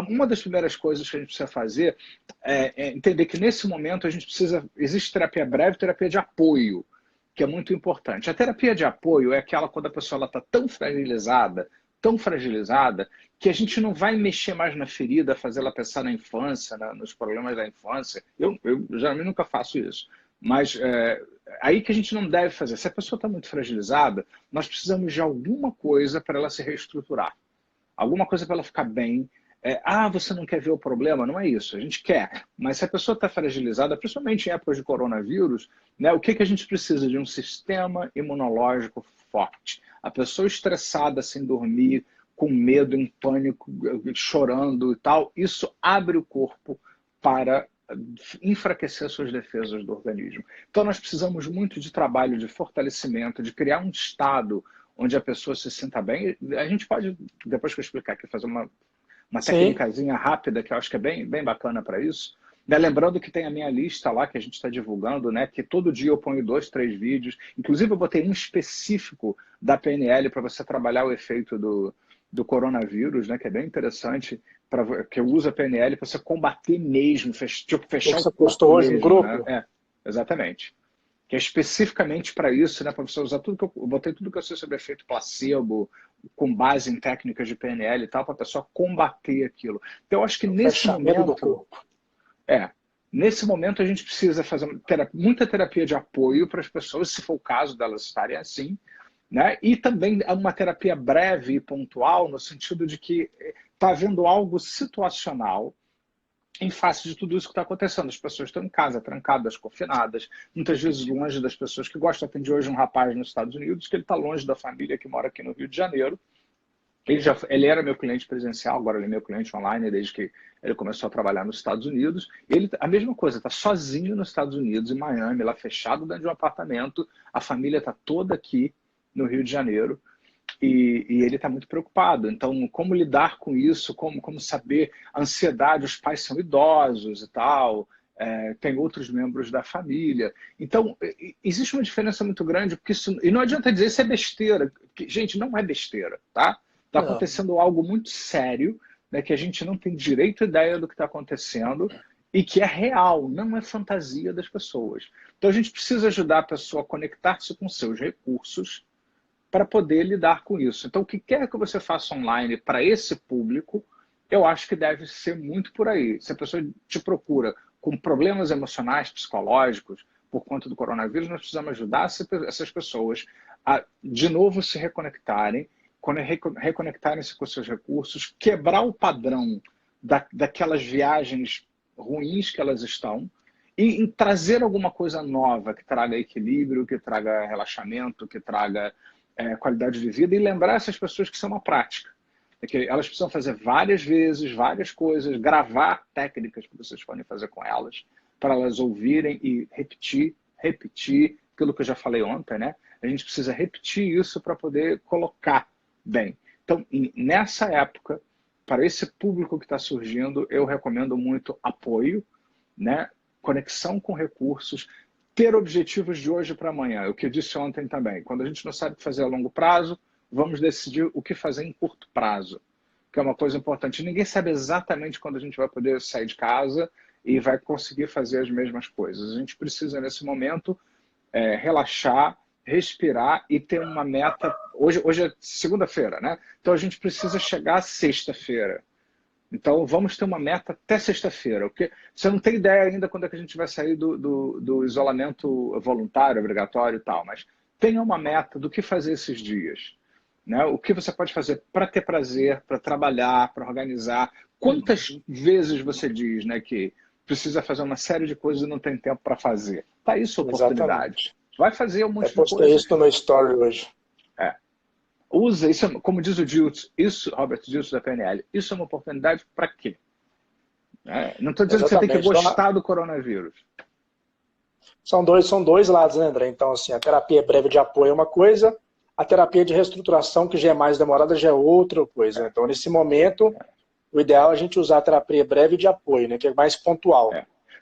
uma das primeiras coisas que a gente precisa fazer é entender que nesse momento a gente precisa, existe terapia breve e terapia de apoio, que é muito importante. A terapia de apoio é aquela quando a pessoa está tão fragilizada, que a gente não vai mexer mais na ferida, fazer ela pensar na infância, nos problemas da infância. Eu geralmente nunca faço isso. Mas aí que a gente não deve fazer. Se a pessoa está muito fragilizada, nós precisamos de alguma coisa para ela se reestruturar. Alguma coisa para ela ficar bem. Você não quer ver o problema? Não é isso. A gente quer. Mas se a pessoa está fragilizada, principalmente em épocas de coronavírus, né, o que a gente precisa? De um sistema imunológico forte. A pessoa estressada, sem dormir, com medo, em pânico, chorando e tal, isso abre o corpo para enfraquecer suas defesas do organismo. Então nós precisamos muito de trabalho de fortalecimento, de criar um estado onde a pessoa se sinta bem. A gente pode, depois que eu explicar aqui, fazer uma Sim, técnicazinha rápida, que eu acho que é bem bacana para isso. Né? Lembrando que tem a minha lista lá, que a gente está divulgando, né? Que todo dia eu ponho 2, 3 vídeos. Inclusive, eu botei um específico da PNL para você trabalhar o efeito do coronavírus, né? Que é bem interessante, que eu uso a PNL para você combater mesmo, tipo, o fechar que o você corpo postou hoje no mesmo, né? grupo, Exatamente, que é especificamente para isso, né, para você usar tudo que eu botei tudo que eu sei sobre efeito placebo, com base em técnicas de PNL e tal, para a pessoa combater aquilo. Então, eu acho que o fechamento do corpo. é, nesse momento a gente precisa fazer muita terapia de apoio para as pessoas, se for o caso delas estarem assim, né? E também uma terapia breve e pontual, no sentido de que está havendo algo situacional em face de tudo isso que está acontecendo. As pessoas estão em casa, trancadas, confinadas, muitas vezes longe das pessoas que gostam. Atendi hoje um rapaz nos Estados Unidos que ele está longe da família que mora aqui no Rio de Janeiro. Ele era meu cliente presencial, agora ele é meu cliente online desde que ele começou a trabalhar nos Estados Unidos. Ele, a mesma coisa, está sozinho nos Estados Unidos, em Miami, lá fechado dentro de um apartamento. A família está toda aqui no Rio de Janeiro. E ele está muito preocupado. Então, como lidar com isso? Como saber? A ansiedade, os pais são idosos e tal. tem outros membros da família. Então, existe uma diferença muito grande, porque e não adianta dizer isso é besteira. Gente, não é besteira, tá? Está Não. acontecendo algo muito sério, né, que a gente não tem direito ideia do que está acontecendo e que é real, não é fantasia das pessoas. Então, a gente precisa ajudar a pessoa a conectar-se com seus recursos para poder lidar com isso. Então, o que quer que você faça online para esse público, eu acho que deve ser muito por aí. Se a pessoa te procura com problemas emocionais, psicológicos, por conta do coronavírus, nós precisamos ajudar essas pessoas a, de novo, se reconectarem, reconectarem-se com seus recursos, quebrar o padrão daquelas viagens ruins que elas estão e trazer alguma coisa nova que traga equilíbrio, que traga relaxamento, que traga qualidade de vida, e lembrar essas pessoas que isso é uma prática. É que elas precisam fazer várias vezes, várias coisas, gravar técnicas que vocês podem fazer com elas, para elas ouvirem e repetir aquilo que eu já falei ontem, né? A gente precisa repetir isso para poder colocar bem. Então, nessa época, para esse público que está surgindo, eu recomendo muito apoio, né? Conexão com recursos, ter objetivos de hoje para amanhã. O que eu disse ontem também. Quando a gente não sabe o que fazer a longo prazo, vamos decidir o que fazer em curto prazo, que é uma coisa importante. Ninguém sabe exatamente quando a gente vai poder sair de casa e vai conseguir fazer as mesmas coisas. A gente precisa, nesse momento, relaxar, respirar e ter uma meta. Hoje é segunda-feira, né? Então a gente precisa chegar à sexta-feira. Então, vamos ter uma meta até sexta-feira. Porque você não tem ideia ainda quando é que a gente vai sair do isolamento voluntário, obrigatório e tal, mas tenha uma meta do que fazer esses dias. Né? O que você pode fazer para ter prazer, para trabalhar, para organizar. Quantas vezes você diz, né, que precisa fazer uma série de coisas e não tem tempo para fazer? Está aí sua oportunidade. Exatamente. Vai fazer um monte de Postei coisas. isso no meu story hoje. Usa isso, como diz o Diltz, isso, Robert Diltz da PNL, isso é uma oportunidade para quê? Não estou dizendo que você tem que Exatamente. gostar do coronavírus. São dois lados, né, André? Então, assim, a terapia breve de apoio é uma coisa, a terapia de reestruturação, que já é mais demorada, já é outra coisa. Então, nesse momento, o ideal é a gente usar a terapia breve de apoio, né, que é mais pontual.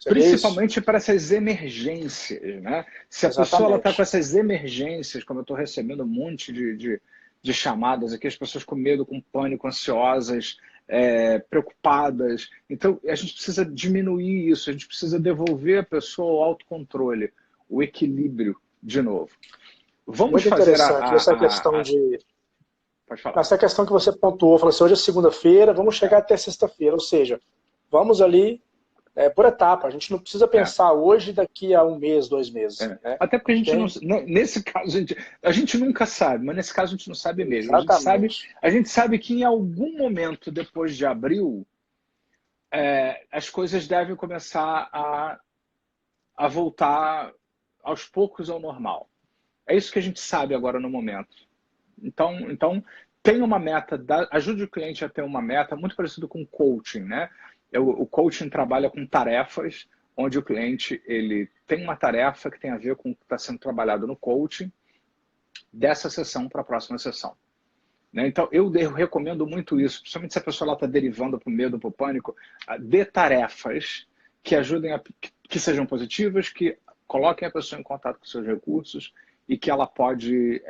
Principalmente para essas emergências, né? Se a pessoa está com essas emergências, como eu estou recebendo um monte de chamadas aqui, as pessoas com medo, com pânico, ansiosas, preocupadas. Então, a gente precisa diminuir isso, a gente precisa devolver a pessoa ao autocontrole, o equilíbrio de novo. Vamos muito fazer interessante essa questão de... Pode falar. Essa questão que você pontuou, falou assim, hoje é segunda-feira, vamos chegar até sexta-feira, ou seja, vamos ali por etapa, a gente não precisa pensar hoje daqui a um mês, 2 meses. Né? Até porque a gente não, nesse caso, a gente nunca sabe, mas nesse caso a gente não sabe mesmo. A gente sabe que em algum momento depois de abril, as coisas devem começar a voltar aos poucos ao normal. É isso que a gente sabe agora no momento. Então tem uma meta, ajude o cliente a ter uma meta, muito parecido com coaching, né? O coaching trabalha com tarefas, onde o cliente ele tem uma tarefa que tem a ver com o que está sendo trabalhado no coaching, dessa sessão para a próxima sessão. Né? Então, eu recomendo muito isso, principalmente se a pessoa está derivando para o medo, para o pânico, dê tarefas que ajudem, que sejam positivas, que coloquem a pessoa em contato com seus recursos e que ela pode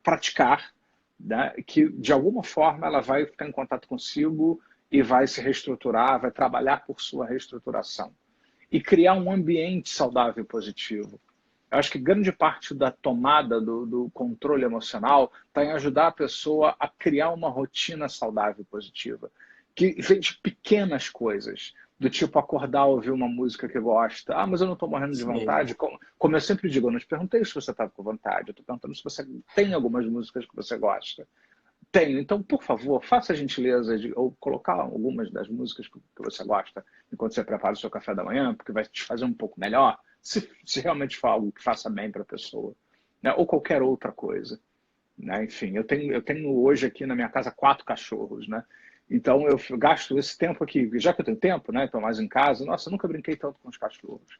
praticar, né? Que de alguma forma ela vai ficar em contato consigo e vai se reestruturar, vai trabalhar por sua reestruturação. E criar um ambiente saudável e positivo. Eu acho que grande parte da tomada do controle emocional está em ajudar a pessoa a criar uma rotina saudável e positiva. Que vem de pequenas coisas, do tipo acordar, ouvir uma música que gosta. Ah, mas eu não estou morrendo de vontade. Como eu sempre digo, eu não te perguntei se você estava com vontade. Eu estou perguntando se você tem algumas músicas que você gosta. Tenho. Então, por favor, faça a gentileza de ou colocar algumas das músicas que você gosta enquanto você prepara o seu café da manhã, porque vai te fazer um pouco melhor, se realmente for algo que faça bem para a pessoa, né? Ou qualquer outra coisa. Né? Enfim, eu tenho hoje aqui na minha casa 4 cachorros, né? Então, eu gasto esse tempo aqui, já que eu tenho tempo, né? Estou mais em casa, nossa, eu nunca brinquei tanto com os cachorros.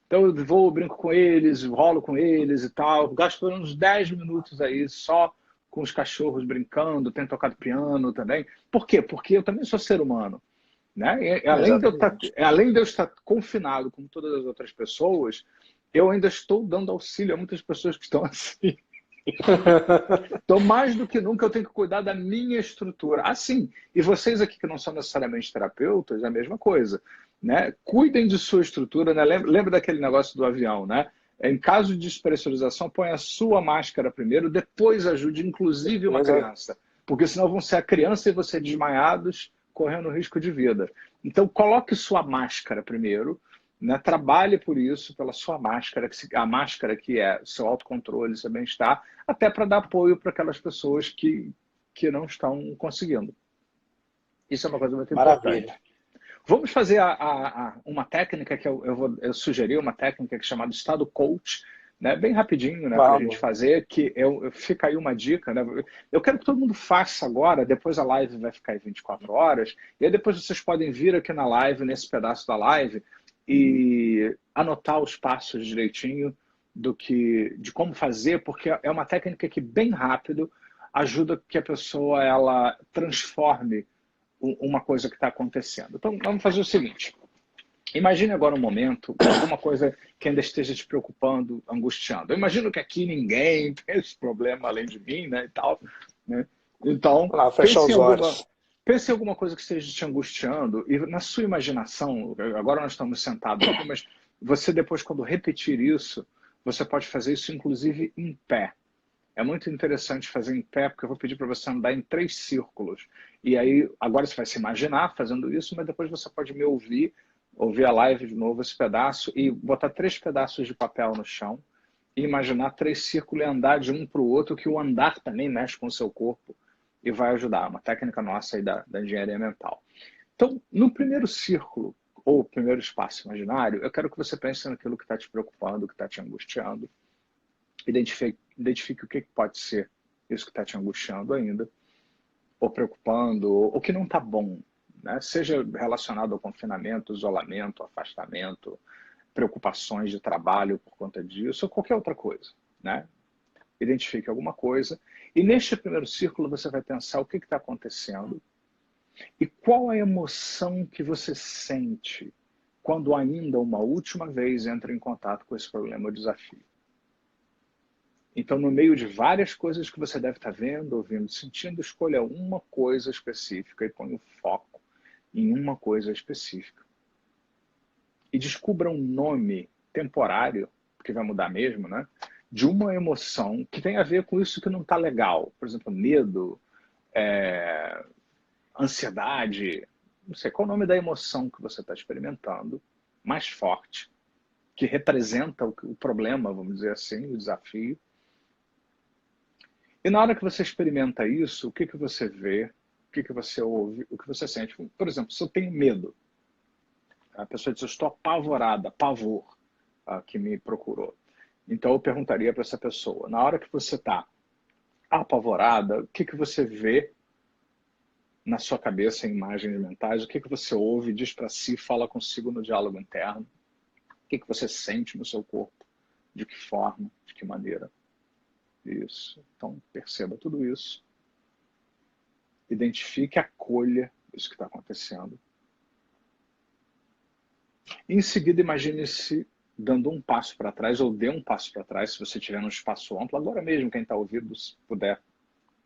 Então, eu vou, brinco com eles, rolo com eles e tal, gasto uns 10 minutos aí só com os cachorros brincando, tenho tocado piano também. Por quê? Porque eu também sou ser humano. né? Exatamente. Além de eu estar confinado como todas as outras pessoas, eu ainda estou dando auxílio a muitas pessoas que estão assim. Então, mais do que nunca, eu tenho que cuidar da minha estrutura. Assim, e vocês aqui que não são necessariamente terapeutas, é a mesma coisa, né? Cuidem de sua estrutura, né? Lembra daquele negócio do avião, né? Em caso de despressurização, põe a sua máscara primeiro, depois ajude, inclusive, uma Depois, criança. Porque senão vão ser a criança e você desmaiados, correndo risco de vida. Então, coloque sua máscara primeiro, né? Trabalhe por isso, pela sua máscara, a máscara que é seu autocontrole, seu bem-estar, até para dar apoio para aquelas pessoas que não estão conseguindo. Isso é uma coisa muito maravilha. importante. Vamos fazer uma técnica que eu sugeri, uma técnica que é chamada estado coach, né? Bem rapidinho, né? Para a gente Vamos. fazer, que fica aí uma dica, né? Eu quero que todo mundo faça agora, depois a live vai ficar em 24 horas, e aí depois vocês podem vir aqui na live, nesse pedaço da live, e anotar os passos direitinho de como fazer, porque é uma técnica que bem rápido ajuda que a pessoa ela transforme uma coisa que está acontecendo. Então, vamos fazer o seguinte. Imagine agora um momento, alguma coisa que ainda esteja te preocupando, angustiando. Eu imagino que aqui ninguém tem esse problema além de mim, né, e tal, né? Então, Vamos lá, fechar os olhos. pense em alguma coisa que esteja te angustiando e na sua imaginação, agora nós estamos sentados aqui, mas você depois, quando repetir isso, você pode fazer isso inclusive em pé. É muito interessante fazer em pé, porque eu vou pedir para você andar em 3 círculos. E aí, agora você vai se imaginar fazendo isso, mas depois você pode me ouvir a live de novo, esse pedaço, e botar 3 pedaços de papel no chão, e imaginar 3 círculos e andar de um para o outro, que o andar também mexe com o seu corpo e vai ajudar. Uma técnica nossa aí da engenharia mental. Então, no primeiro círculo, ou primeiro espaço imaginário, eu quero que você pense naquilo que está te preocupando, que está te angustiando. Identifique o que pode ser isso que está te angustiando ainda, ou preocupando, ou que não está bom, né? Seja relacionado ao confinamento, isolamento, afastamento, preocupações de trabalho por conta disso, ou qualquer outra coisa, né? Identifique alguma coisa, e neste primeiro círculo você vai pensar o que está acontecendo e qual a emoção que você sente quando ainda uma última vez entra em contato com esse problema ou desafio. Então, no meio de várias coisas que você deve estar vendo, ouvindo, sentindo, escolha uma coisa específica e põe o foco em uma coisa específica. E descubra um nome temporário, que vai mudar mesmo, né? De uma emoção que tem a ver com isso que não está legal. Por exemplo, medo, ansiedade, não sei qual é o nome da emoção que você está experimentando, mais forte, que representa o problema, vamos dizer assim, o desafio. E na hora que você experimenta isso, o que você vê, o que você ouve, o que você sente? Por exemplo, se eu tenho medo, a pessoa diz, eu estou apavorada, pavor, que me procurou. Então eu perguntaria para essa pessoa, na hora que você está apavorada, o que você vê na sua cabeça em imagens mentais, o que você ouve, diz para si, fala consigo no diálogo interno, o que você sente no seu corpo, de que forma, de que maneira. Isso. Então perceba tudo isso. Identifique, acolha isso que está acontecendo. E em seguida, imagine-se dando um passo para trás, ou dê um passo para trás, se você tiver num espaço amplo. Agora mesmo, quem está ouvindo, se puder,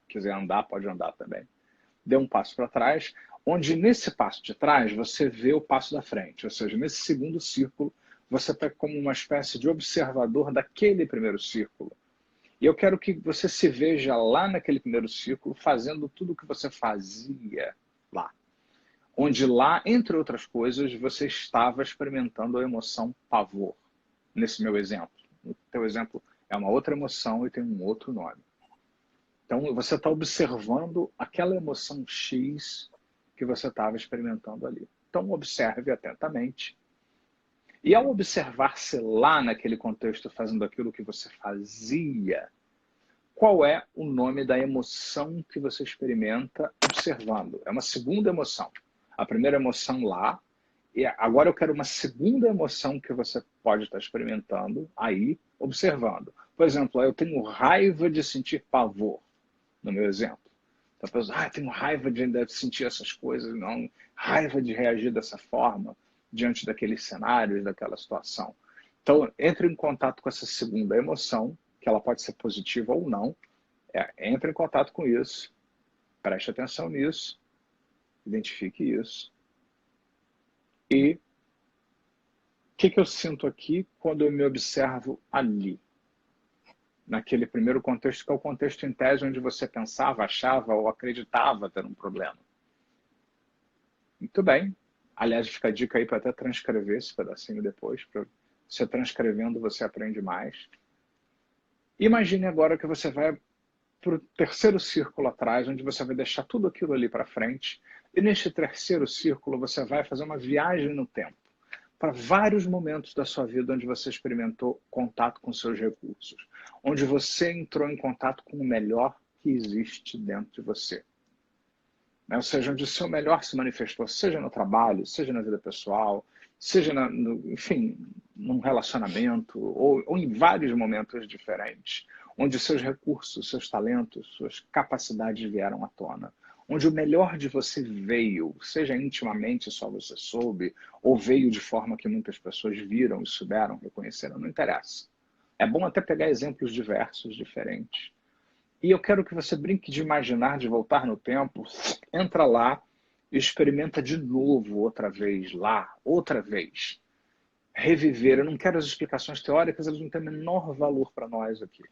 quiser andar, pode andar também. Dê um passo para trás, onde nesse passo de trás você vê o passo da frente. Ou seja, nesse segundo círculo, você está como uma espécie de observador daquele primeiro círculo. E eu quero que você se veja lá naquele primeiro círculo, fazendo tudo o que você fazia lá. Onde lá, entre outras coisas, você estava experimentando a emoção pavor. Nesse meu exemplo. O teu exemplo é uma outra emoção e tem um outro nome. Então, você está observando aquela emoção X que você estava experimentando ali. Então, observe atentamente. E ao observar-se lá naquele contexto, fazendo aquilo que você fazia, qual é o nome da emoção que você experimenta observando? É uma segunda emoção. A primeira emoção lá, e agora eu quero uma segunda emoção que você pode estar experimentando aí, observando. Por exemplo, eu tenho raiva de sentir pavor, no meu exemplo. Então, a pessoa, tenho raiva de sentir essas coisas, não, raiva de reagir dessa forma diante daqueles cenários, daquela situação. Então, entre em contato com essa segunda emoção, que ela pode ser positiva ou não, entre em contato com isso, preste atenção nisso, identifique isso. E o que eu sinto aqui quando eu me observo ali? Naquele primeiro contexto, que é o contexto em tese onde você pensava, achava ou acreditava ter um problema. Muito bem. Aliás, fica a dica aí para até transcrever esse pedacinho depois. Para você transcrevendo, você aprende mais. Imagine agora que você vai para o terceiro círculo atrás, onde você vai deixar tudo aquilo ali para frente. E neste terceiro círculo, você vai fazer uma viagem no tempo para vários momentos da sua vida onde você experimentou contato com seus recursos, onde você entrou em contato com o melhor que existe dentro de você. Ou seja, onde o seu melhor se manifestou, seja no trabalho, seja na vida pessoal, seja, enfim, num relacionamento, ou em vários momentos diferentes, onde seus recursos, seus talentos, suas capacidades vieram à tona, onde o melhor de você veio, seja intimamente só você soube, ou veio de forma que muitas pessoas viram e souberam, reconheceram, não interessa. É bom até pegar exemplos diversos, diferentes. E eu quero que você brinque de imaginar, de voltar no tempo, entra lá e experimenta de novo, outra vez, lá, outra vez. Reviver. Eu não quero as explicações teóricas, elas não têm o menor valor para nós aqui.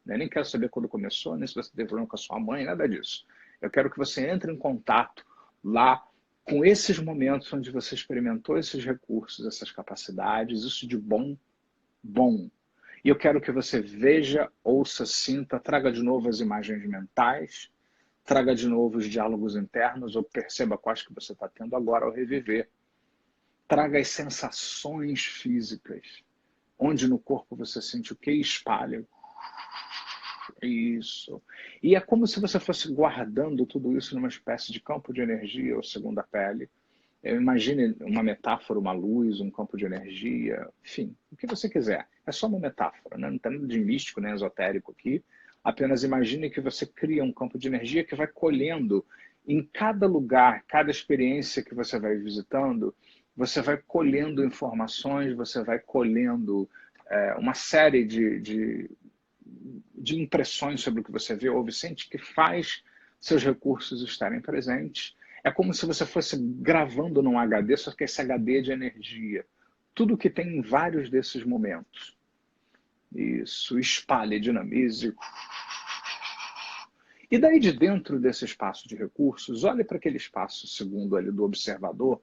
Eu nem quero saber quando começou, nem se você teve problema com a sua mãe, nada disso. Eu quero que você entre em contato lá com esses momentos onde você experimentou esses recursos, essas capacidades, isso de bom. E eu quero que você veja, ouça, sinta, traga de novo as imagens mentais, traga de novo os diálogos internos, ou perceba quais que você está tendo agora ao reviver. Traga as sensações físicas, onde no corpo você sente o que espalha. Isso. E é como se você fosse guardando tudo isso numa espécie de campo de energia ou segunda pele. Imagine uma metáfora, uma luz, um campo de energia, enfim, o que você quiser. É só uma metáfora, né? Não tem nada de místico nem esotérico aqui. Apenas imagine que você cria um campo de energia que vai colhendo em cada lugar, cada experiência que você vai visitando, você vai colhendo informações, você vai colhendo uma série de impressões sobre o que você vê, ouve, sente, que faz seus recursos estarem presentes. É como se você fosse gravando num HD, só que esse HD é de energia. Tudo que tem em vários desses momentos. Isso, espalhe, dinamize. E daí de dentro desse espaço de recursos, olhe para aquele espaço segundo ali do observador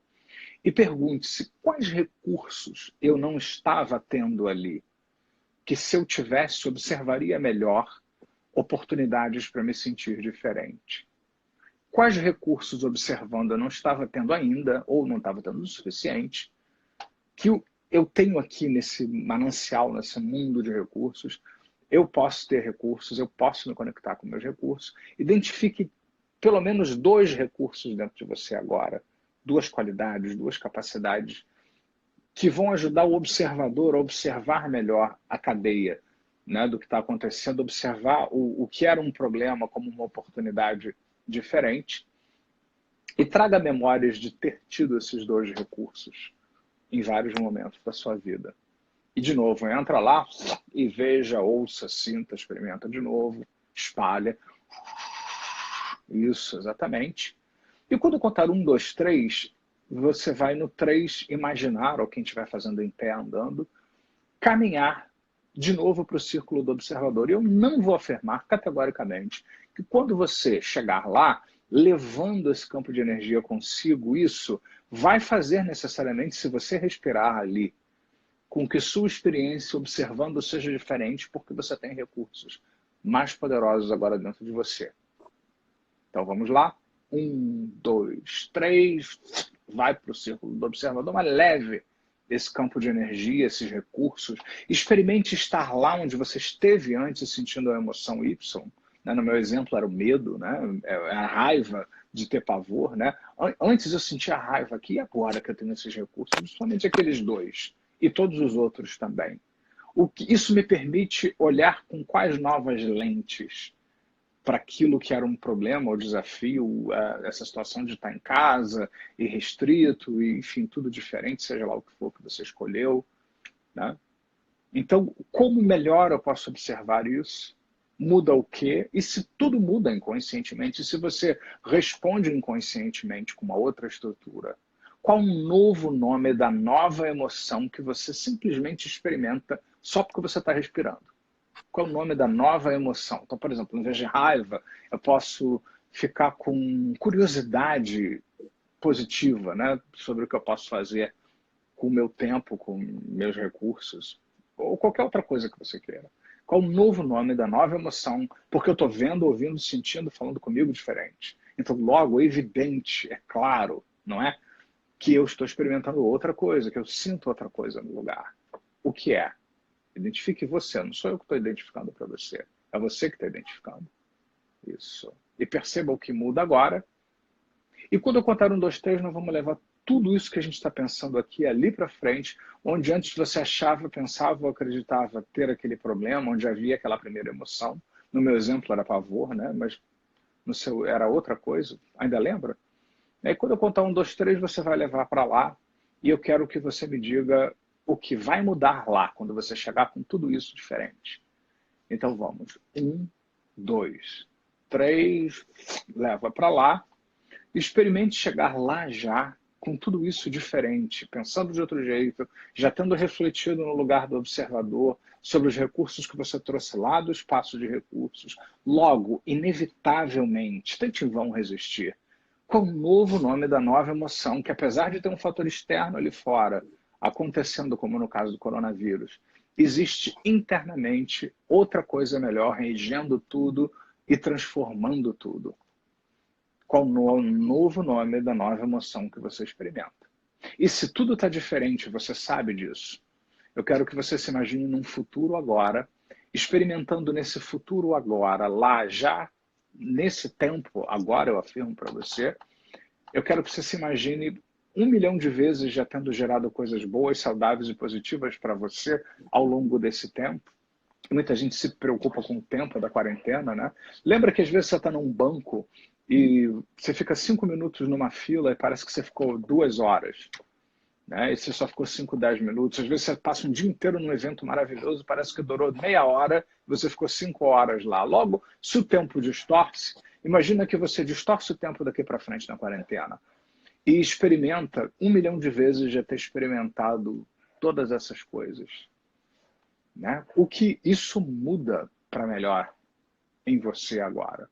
e pergunte-se quais recursos eu não estava tendo ali, que se eu tivesse, observaria melhor oportunidades para me sentir diferente. Quais recursos, observando, eu não estava tendo ainda, ou não estava tendo o suficiente, que eu tenho aqui nesse manancial, nesse mundo de recursos, eu posso ter recursos, eu posso me conectar com meus recursos. Identifique pelo menos 2 recursos dentro de você agora, 2 qualidades, 2 capacidades, que vão ajudar o observador a observar melhor a cadeia, né, do que está acontecendo, observar o que era um problema como uma oportunidade diferente, e traga memórias de ter tido esses 2 recursos em vários momentos da sua vida. E, de novo, entra lá e veja, ouça, sinta, experimenta de novo, espalha. Isso, exatamente. E quando eu contar 1, 2, 3, você vai no 3 imaginar, ou quem estiver fazendo em pé, andando, caminhar de novo para o círculo do observador. E eu não vou afirmar categoricamente que quando você chegar lá, levando esse campo de energia consigo, isso vai fazer necessariamente, se você respirar ali, com que sua experiência observando seja diferente, porque você tem recursos mais poderosos agora dentro de você. Então vamos lá. 1, 2, 3, vai para o círculo do observador, mas leve esse campo de energia, esses recursos. Experimente estar lá onde você esteve antes, sentindo a emoção Y. Né? No meu exemplo era o medo, né? A raiva de ter pavor. Né? Antes eu sentia a raiva aqui, e agora que eu tenho esses recursos, principalmente aqueles 2, e todos os outros também. Isso me permite olhar com quais novas lentes para aquilo que era um problema ou desafio, essa situação de estar em casa e restrito, e, enfim, tudo diferente, seja lá o que for que você escolheu, né? Então, como melhor eu posso observar isso? Muda o quê? E se tudo muda inconscientemente, se você responde inconscientemente com uma outra estrutura, qual um novo nome da nova emoção que você simplesmente experimenta só porque você está respirando? Qual é o nome da nova emoção? Então, por exemplo, em vez de raiva, eu posso ficar com curiosidade positiva, né, sobre o que eu posso fazer com o meu tempo, com meus recursos, ou qualquer outra coisa que você queira. Qual o novo nome da nova emoção? Porque eu estou vendo, ouvindo, sentindo, falando comigo diferente. Então, logo, é evidente, é claro, não é? Que eu estou experimentando outra coisa, que eu sinto outra coisa no lugar. O que é? Identifique você, não sou eu que estou identificando para você. É você que está identificando. Isso. E perceba o que muda agora. E quando eu contar 1, 2, 3, nós vamos levar tudo isso que a gente está pensando aqui ali para frente, onde antes você achava, pensava ou acreditava ter aquele problema, onde havia aquela primeira emoção. No meu exemplo era pavor, né? Mas no seu era outra coisa. Ainda lembra? E aí quando eu contar 1, 2, 3, você vai levar para lá. E eu quero que você me diga o que vai mudar lá, quando você chegar com tudo isso diferente. Então vamos. 1, 2, 3, leva para lá. Experimente chegar lá já, com tudo isso diferente, pensando de outro jeito, já tendo refletido no lugar do observador sobre os recursos que você trouxe lá do espaço de recursos. Logo, inevitavelmente, tente em vão resistir. Qual o novo nome da nova emoção que, apesar de ter um fator externo ali fora, acontecendo como no caso do coronavírus, existe internamente outra coisa melhor, regendo tudo e transformando tudo? Qual o novo nome da nova emoção que você experimenta? E se tudo está diferente, você sabe disso, eu quero que você se imagine num futuro agora, experimentando nesse futuro agora, lá já, nesse tempo agora, eu afirmo para você, eu quero que você se imagine 1 milhão de vezes já tendo gerado coisas boas, saudáveis e positivas para você ao longo desse tempo. Muita gente se preocupa com o tempo da quarentena, né? Lembra que às vezes você está num banco e você fica 5 minutos numa fila e parece que você ficou 2 horas, né? E você só ficou 5, 10 minutos. Às vezes você passa um dia inteiro num evento maravilhoso, parece que durou meia hora e você ficou 5 horas lá. Logo, se o tempo distorce, imagina que você distorce o tempo daqui para frente na quarentena e experimenta 1 milhão de vezes já ter experimentado todas essas coisas, né? O que isso muda para melhor em você agora,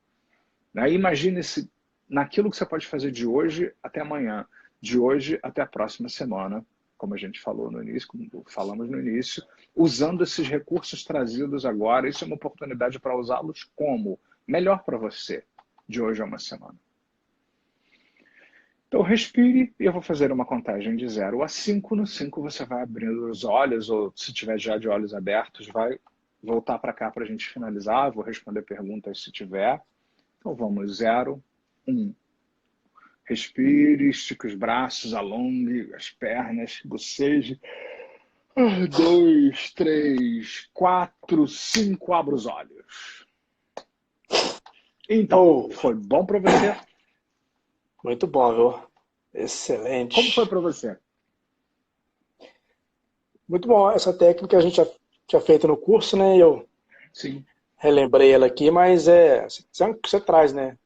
né? Imagine-se naquilo que você pode fazer de hoje até amanhã, de hoje até a próxima semana, como a gente falou no início, como falamos no início, usando esses recursos trazidos agora. Isso é uma oportunidade para usá-los como melhor para você, de hoje a uma semana. Então respire e eu vou fazer uma contagem de 0 a 5. No 5 você vai abrindo os olhos, ou se tiver já de olhos abertos, vai voltar para cá para a gente finalizar. Vou responder perguntas se tiver. Então vamos, 0, 1. Respire, estique os braços, alongue as pernas, boceje. 2, 3, 4, 5, abra os olhos. Então, foi bom para você? Muito bom, viu? Excelente. Como foi para você? Muito bom. Essa técnica a gente já tinha feito no curso, né? Eu Sim. Relembrei ela aqui, mas você traz, né?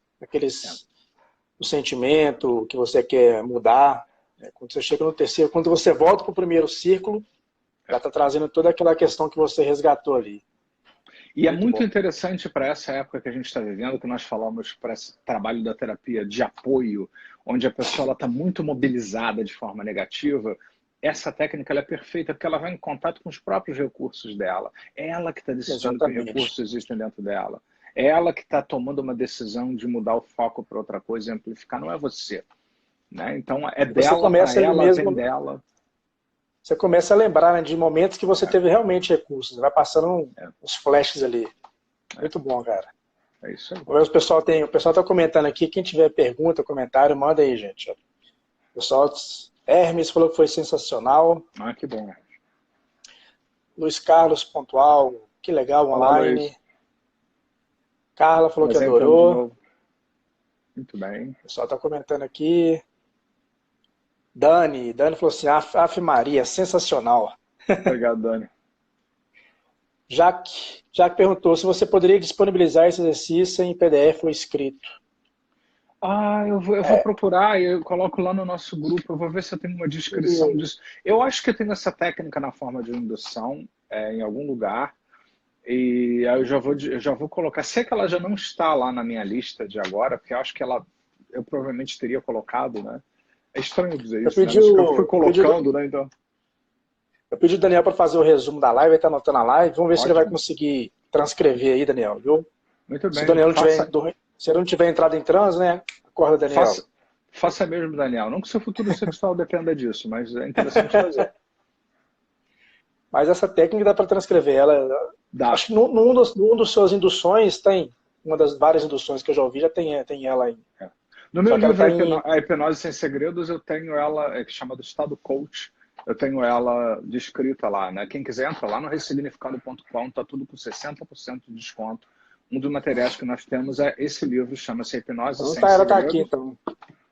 O sentimento que você quer mudar. Quando você chega no terceiro, quando você volta para o primeiro círculo, já está trazendo toda aquela questão que você resgatou ali. E é muito interessante para essa época que a gente está vivendo, que nós falamos para esse trabalho da terapia de apoio, onde a pessoa está muito mobilizada de forma negativa. Essa técnica ela é perfeita porque ela vai em contato com os próprios recursos dela. É ela que está decidindo que recursos existem dentro dela. É ela que está tomando uma decisão de mudar o foco para outra coisa e amplificar. Não é você, né? Então é dela para ela, mesmo, vem dela. Você começa a lembrar, né, de momentos que você teve realmente recursos. Vai passando uns flashes ali. Muito bom, cara. É isso aí. O pessoal está comentando aqui. Quem tiver pergunta, comentário, manda aí, gente. O pessoal, Hermes falou que foi sensacional. Ah, que bom. Luiz Carlos pontual, que legal, online. Carla falou que Mas entrando de adorou. novo. Muito bem. O pessoal está comentando aqui. Dani falou assim, Ave Maria, sensacional. Obrigado, Dani. Jaque perguntou se você poderia disponibilizar esse exercício em PDF ou escrito. Eu vou procurar e eu coloco lá no nosso grupo. Eu vou ver se eu tenho uma descrição disso. Eu acho que eu tenho essa técnica na forma de indução em algum lugar. E aí eu já vou colocar. Sei que ela já não está lá na minha lista de agora, porque eu acho que eu provavelmente teria colocado, né? É estranho dizer isso, né? Mas eu fui colocando, né? Então, eu pedi o Daniel para fazer o resumo da live, ele está anotando a live. Vamos ver se ele vai ótimo. conseguir transcrever aí, Daniel, viu? Muito Se o bem. Daniel não tiver entrado em transe, né? Acorda, Daniel. Faça mesmo, Daniel. Não que seu futuro sexual dependa disso, mas é interessante fazer. Mas essa técnica dá para transcrever ela. Dá. Acho que num dos suas induções tem, uma das várias induções que eu já ouvi, já tem ela aí. No meu livro, A Hipnose Sem Segredos, eu tenho ela, que chama do Estado Coach, eu tenho ela descrita lá, né? Quem quiser entra lá no ressignificado.com, tá tudo com 60% de desconto. Um dos materiais que nós temos é esse livro, chama-se Hipnose Sem Segredos. Ela tá aqui, então.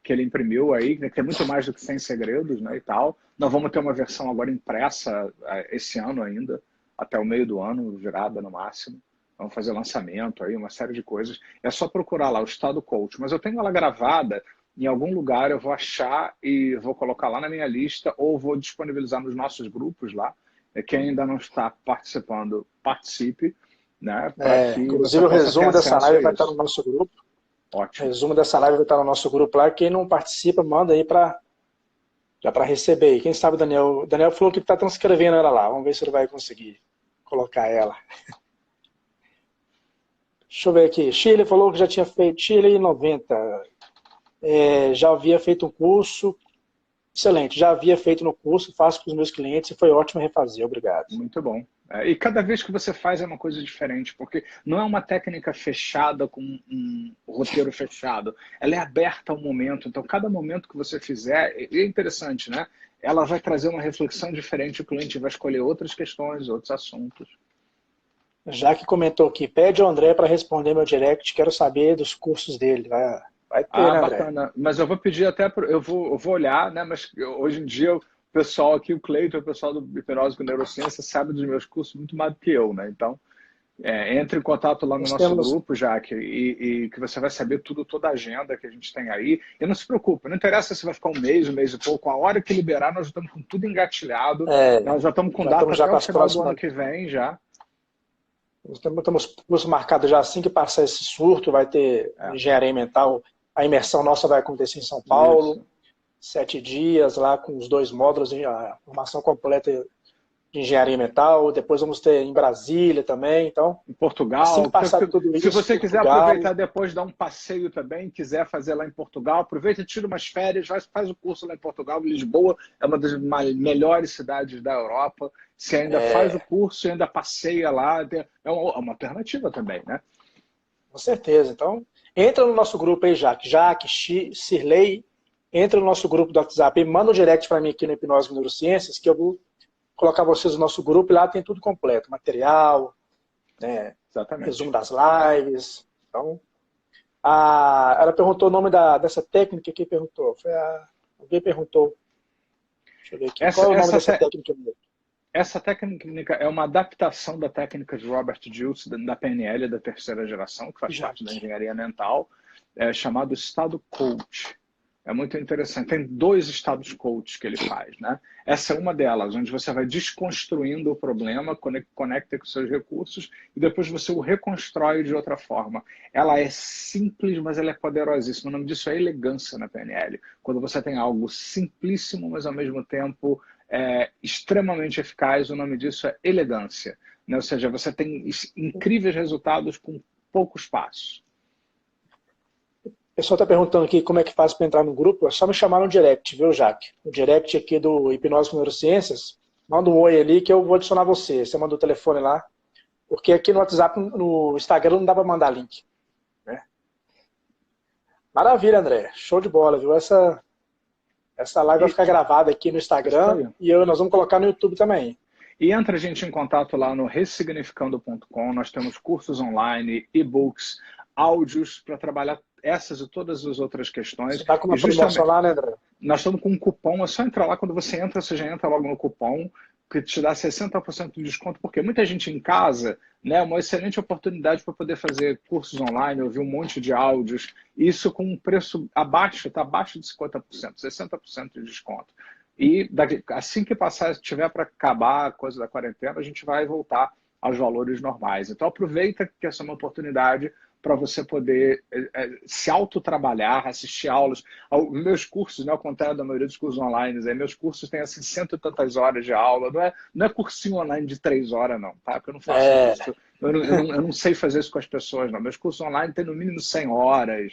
Que ele imprimiu aí, que tem muito mais do que 100 segredos, né, e tal. Nós vamos ter uma versão agora impressa esse ano ainda, até o meio do ano, virada no máximo. Vamos fazer lançamento aí, uma série de coisas. É só procurar lá, o Estado Coach. Mas eu tenho ela gravada em algum lugar, eu vou achar e vou colocar lá na minha lista ou vou disponibilizar nos nossos grupos lá. Quem ainda não está participando, participe, né? Inclusive o resumo dessa live vai estar no nosso grupo. Ótimo. O resumo dessa live vai estar no nosso grupo lá. Quem não participa, manda aí já para receber. E quem sabe o Daniel falou que está transcrevendo ela lá. Vamos ver se ele vai conseguir colocar ela. Deixa eu ver aqui. Shirley falou que já tinha feito. Shirley 90. Já havia feito um curso. Excelente. Já havia feito no curso, faço para os meus clientes e foi ótimo refazer. Obrigado. Muito bom. E cada vez que você faz é uma coisa diferente, porque não é uma técnica fechada com um roteiro fechado. Ela é aberta ao momento. Então, cada momento que você fizer, é interessante, né? Ela vai trazer uma reflexão diferente, o cliente vai escolher outras questões, outros assuntos. Já que comentou aqui, pede ao André para responder meu direct, quero saber dos cursos dele. Vai ter, né, André? Bacana. Mas eu vou pedir até, eu vou olhar, né? Mas hoje em dia o pessoal aqui, o Cleiton, o pessoal do Hipnose com Neurociência, sabe dos meus cursos muito mais do que eu, né? Então, entre em contato lá no nosso grupo, Jaque, e que você vai saber toda a agenda que a gente tem aí. E não se preocupe, não interessa se vai ficar um mês e pouco. A hora que liberar, nós já estamos com tudo engatilhado. Nós já estamos com data até o final do ano que vem já. Estamos curso marcado já assim que passar esse surto, vai ter engenharia mental. A imersão nossa vai acontecer em São Paulo. Isso. 7 dias lá com os 2 módulos, a formação completa de engenharia mental. Depois vamos ter em Brasília também. Então, em Portugal. Assim que passar tudo isso, se você quiser aproveitar depois, dar um passeio também, quiser fazer lá em Portugal, aproveita, tira umas férias, faz o curso lá em Portugal. Lisboa é uma das melhores cidades da Europa. Você ainda faz o curso e ainda passeia lá. É uma alternativa também, né? Com certeza. Então, entra no nosso grupo aí, Jaque, Cirlei, entra no nosso grupo do WhatsApp e manda um direct para mim aqui no Hipnose com Neurociências, que eu vou colocar vocês no nosso grupo e lá tem tudo completo, material, né, resumo das lives. Então, ela perguntou o nome dessa técnica, quem perguntou? Alguém perguntou. Deixa eu ver aqui. Qual é o nome dessa técnica? Essa técnica é uma adaptação da técnica de Robert Dilts, da PNL, da terceira geração, que faz parte da engenharia mental, chamado Estado Coach. É muito interessante. Tem 2 estados coach que ele faz, né? Essa é uma delas, onde você vai desconstruindo o problema, conecta com seus recursos e depois você o reconstrói de outra forma. Ela é simples, mas ela é poderosíssima. O nome disso é elegância na PNL. Quando você tem algo simplíssimo, mas ao mesmo tempo extremamente eficaz, o nome disso é elegância, né? Ou seja, você tem incríveis resultados com poucos passos. O pessoal está perguntando aqui como é que faz para entrar no grupo. É só me chamar no direct, viu, Jaque? No direct aqui do Hipnose com Neurociências. Manda um oi ali que eu vou adicionar você. Você manda o telefone lá. Porque aqui no WhatsApp, no Instagram, não dá para mandar link. Né? Maravilha, André. Show de bola, viu? Essa live vai ficar gravada aqui no Instagram e nós vamos colocar no YouTube também. E entra a gente em contato lá no ressignificando.com. Nós temos cursos online, e-books, áudios para trabalhar essas e todas as outras Você questões. está com uma E promoção justamente, lá, né, André? nós estamos com um cupom, é só entrar lá, quando você entra, você já entra logo no cupom, que te dá 60% de desconto, porque muita gente em casa, né, é uma excelente oportunidade para poder fazer cursos online, ouvir um monte de áudios, isso com um preço abaixo, está abaixo de 50%, 60% de desconto. E assim que passar, tiver para acabar a coisa da quarentena, a gente vai voltar aos valores normais. Então aproveita que essa é uma oportunidade para você poder se autotrabalhar, assistir aulas. Meus cursos, né, ao contrário da maioria dos cursos online, meus cursos têm assim, cento e tantas horas de aula. Não é cursinho online de 3 horas, não, tá? Porque eu não faço isso. Eu não sei fazer isso com as pessoas, não. Meus cursos online têm no mínimo 100 horas.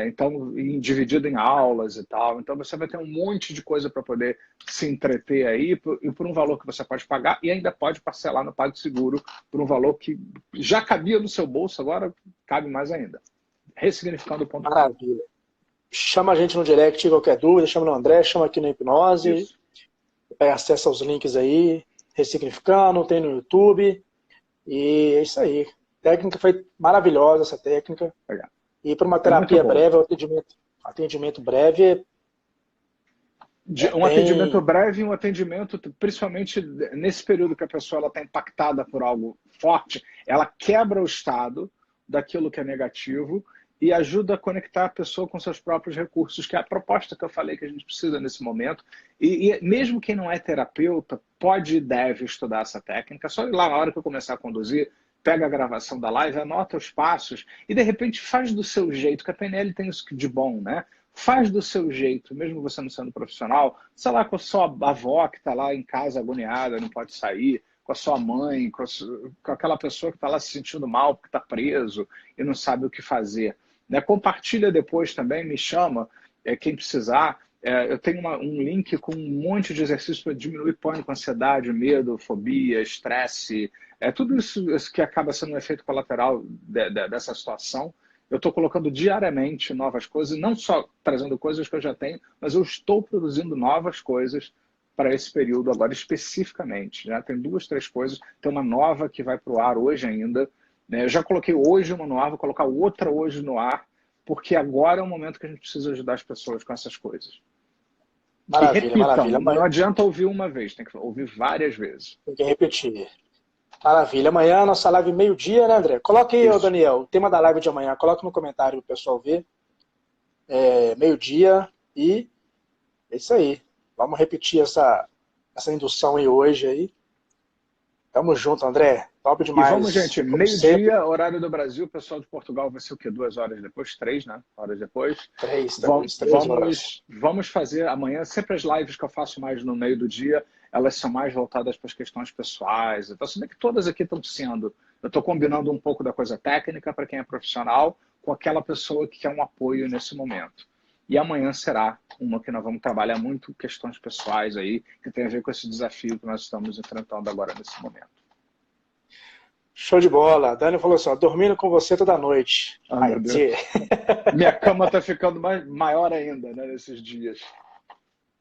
Então, dividido em aulas e tal. Então, você vai ter um monte de coisa para poder se entreter aí e por um valor que você pode pagar e ainda pode parcelar no PagSeguro por um valor que já cabia no seu bolso, agora cabe mais ainda. Ressignificando.com. Maravilha. Chama a gente no direct, qualquer dúvida, chama no André, chama aqui no Hipnose, pega acesso aos links aí, Ressignificando, tem no YouTube, e é isso aí. A técnica foi maravilhosa, essa técnica. Legal. E para uma terapia breve, atendimento breve, um atendimento breve e um atendimento, principalmente nesse período que a pessoa está impactada por algo forte, ela quebra o estado daquilo que é negativo e ajuda a conectar a pessoa com seus próprios recursos, que é a proposta que eu falei que a gente precisa nesse momento. E mesmo quem não é terapeuta, pode e deve estudar essa técnica. Só ir lá na hora que eu começar a conduzir, pega a gravação da live, anota os passos e, de repente, faz do seu jeito, que a PNL tem isso de bom, né? Faz do seu jeito, mesmo você não sendo profissional, sei lá, com a sua avó que está lá em casa agoniada, não pode sair, com a sua mãe, com aquela pessoa que está lá se sentindo mal porque está preso e não sabe o que fazer. Né? Compartilha depois também, me chama, quem precisar. Eu tenho um link com um monte de exercícios para diminuir pânico, ansiedade, medo, fobia, estresse, tudo isso que acaba sendo um efeito colateral dessa situação. Eu estou colocando diariamente novas coisas, não só trazendo coisas que eu já tenho, mas eu estou produzindo novas coisas para esse período agora especificamente. Já tem 2, 3 coisas, tem uma nova que vai para o ar hoje ainda. Né? Eu já coloquei hoje uma no ar, vou colocar outra hoje no ar, porque agora é o momento que a gente precisa ajudar as pessoas com essas coisas. Maravilha, e repitam, maravilha. Não adianta ouvir uma vez, tem que ouvir várias vezes. Tem que repetir. Maravilha. Amanhã, nossa live meio-dia, né, André? Coloque aí, Daniel, o tema da live de amanhã. Coloque no comentário para o pessoal ver. Meio-dia e é isso aí. Vamos repetir essa indução aí hoje aí. Tamo junto, André. Top demais. E vamos, gente, meio-dia, horário do Brasil, o pessoal de Portugal vai ser o quê? 2 horas depois? 3, né? Horas depois. 3 horas. Vamos fazer amanhã, sempre as lives que eu faço mais no meio do dia, elas são mais voltadas para as questões pessoais. Então, se bem que todas aqui estão sendo, eu estou combinando um pouco da coisa técnica para quem é profissional com aquela pessoa que quer um apoio nesse momento. E amanhã será uma que nós vamos trabalhar muito questões pessoais aí, que tem a ver com esse desafio que nós estamos enfrentando agora nesse momento. Show de bola. A Dani falou assim, ó, dormindo com você toda noite. Meu Deus. Minha cama está ficando maior ainda, né, nesses dias.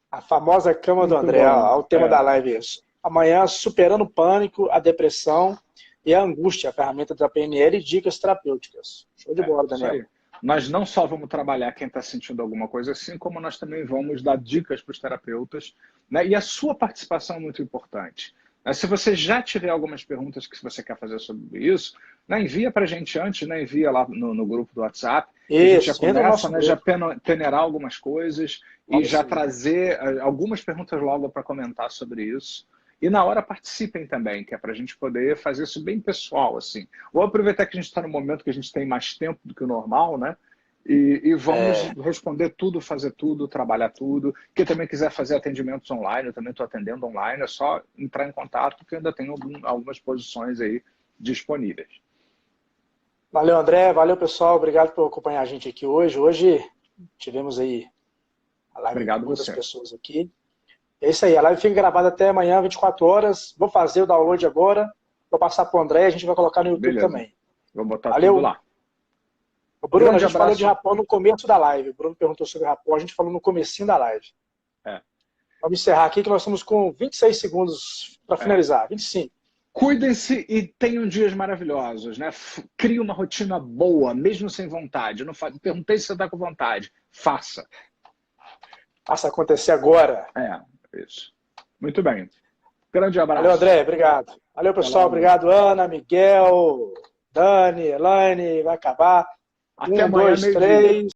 A famosa cama do André. Ó, o tema da live é isso. Amanhã, superando o pânico, a depressão e a angústia, a ferramenta da PNL e dicas terapêuticas. Show de bola, Daniel. Nós não só vamos trabalhar quem está sentindo alguma coisa assim, como nós também vamos dar dicas para os terapeutas. Né? E a sua participação é muito importante. Se você já tiver algumas perguntas que você quer fazer sobre isso, né, envia para a gente antes, né, envia lá no grupo do WhatsApp. Isso, a gente já começa, né, já peneirar algumas coisas e já trazer algumas perguntas logo para comentar sobre isso. E na hora participem também, que é para a gente poder fazer isso bem pessoal. Assim. Vou aproveitar que a gente está no momento que a gente tem mais tempo do que o normal, né? E vamos responder tudo, fazer tudo, trabalhar tudo. Quem também quiser fazer atendimentos online, eu também estou atendendo online, é só entrar em contato, que eu ainda tenho algumas posições aí disponíveis. Valeu, André. Valeu, pessoal. Obrigado por acompanhar a gente aqui hoje. Hoje tivemos aí a live com muitas pessoas aqui. É isso aí. A live fica gravada até amanhã, 24 horas. Vou fazer o download agora. Vou passar para o André e a gente vai colocar no YouTube também. Vou botar tudo lá. O Bruno, a gente falou de rapó no começo da live. O Bruno perguntou sobre rapó, a gente falou no comecinho da live. Vamos encerrar aqui que nós estamos com 26 segundos para finalizar. 25. Cuidem-se e tenham dias maravilhosos, né? Crie uma rotina boa, mesmo sem vontade. Eu não perguntei se você está com vontade. Faça. Faça acontecer agora. É, isso. Muito bem. Grande abraço. Valeu, André. Obrigado. Valeu, pessoal. Obrigado, Ana, Miguel, Dani, Elaine. Vai acabar. Até 1, 2, 3.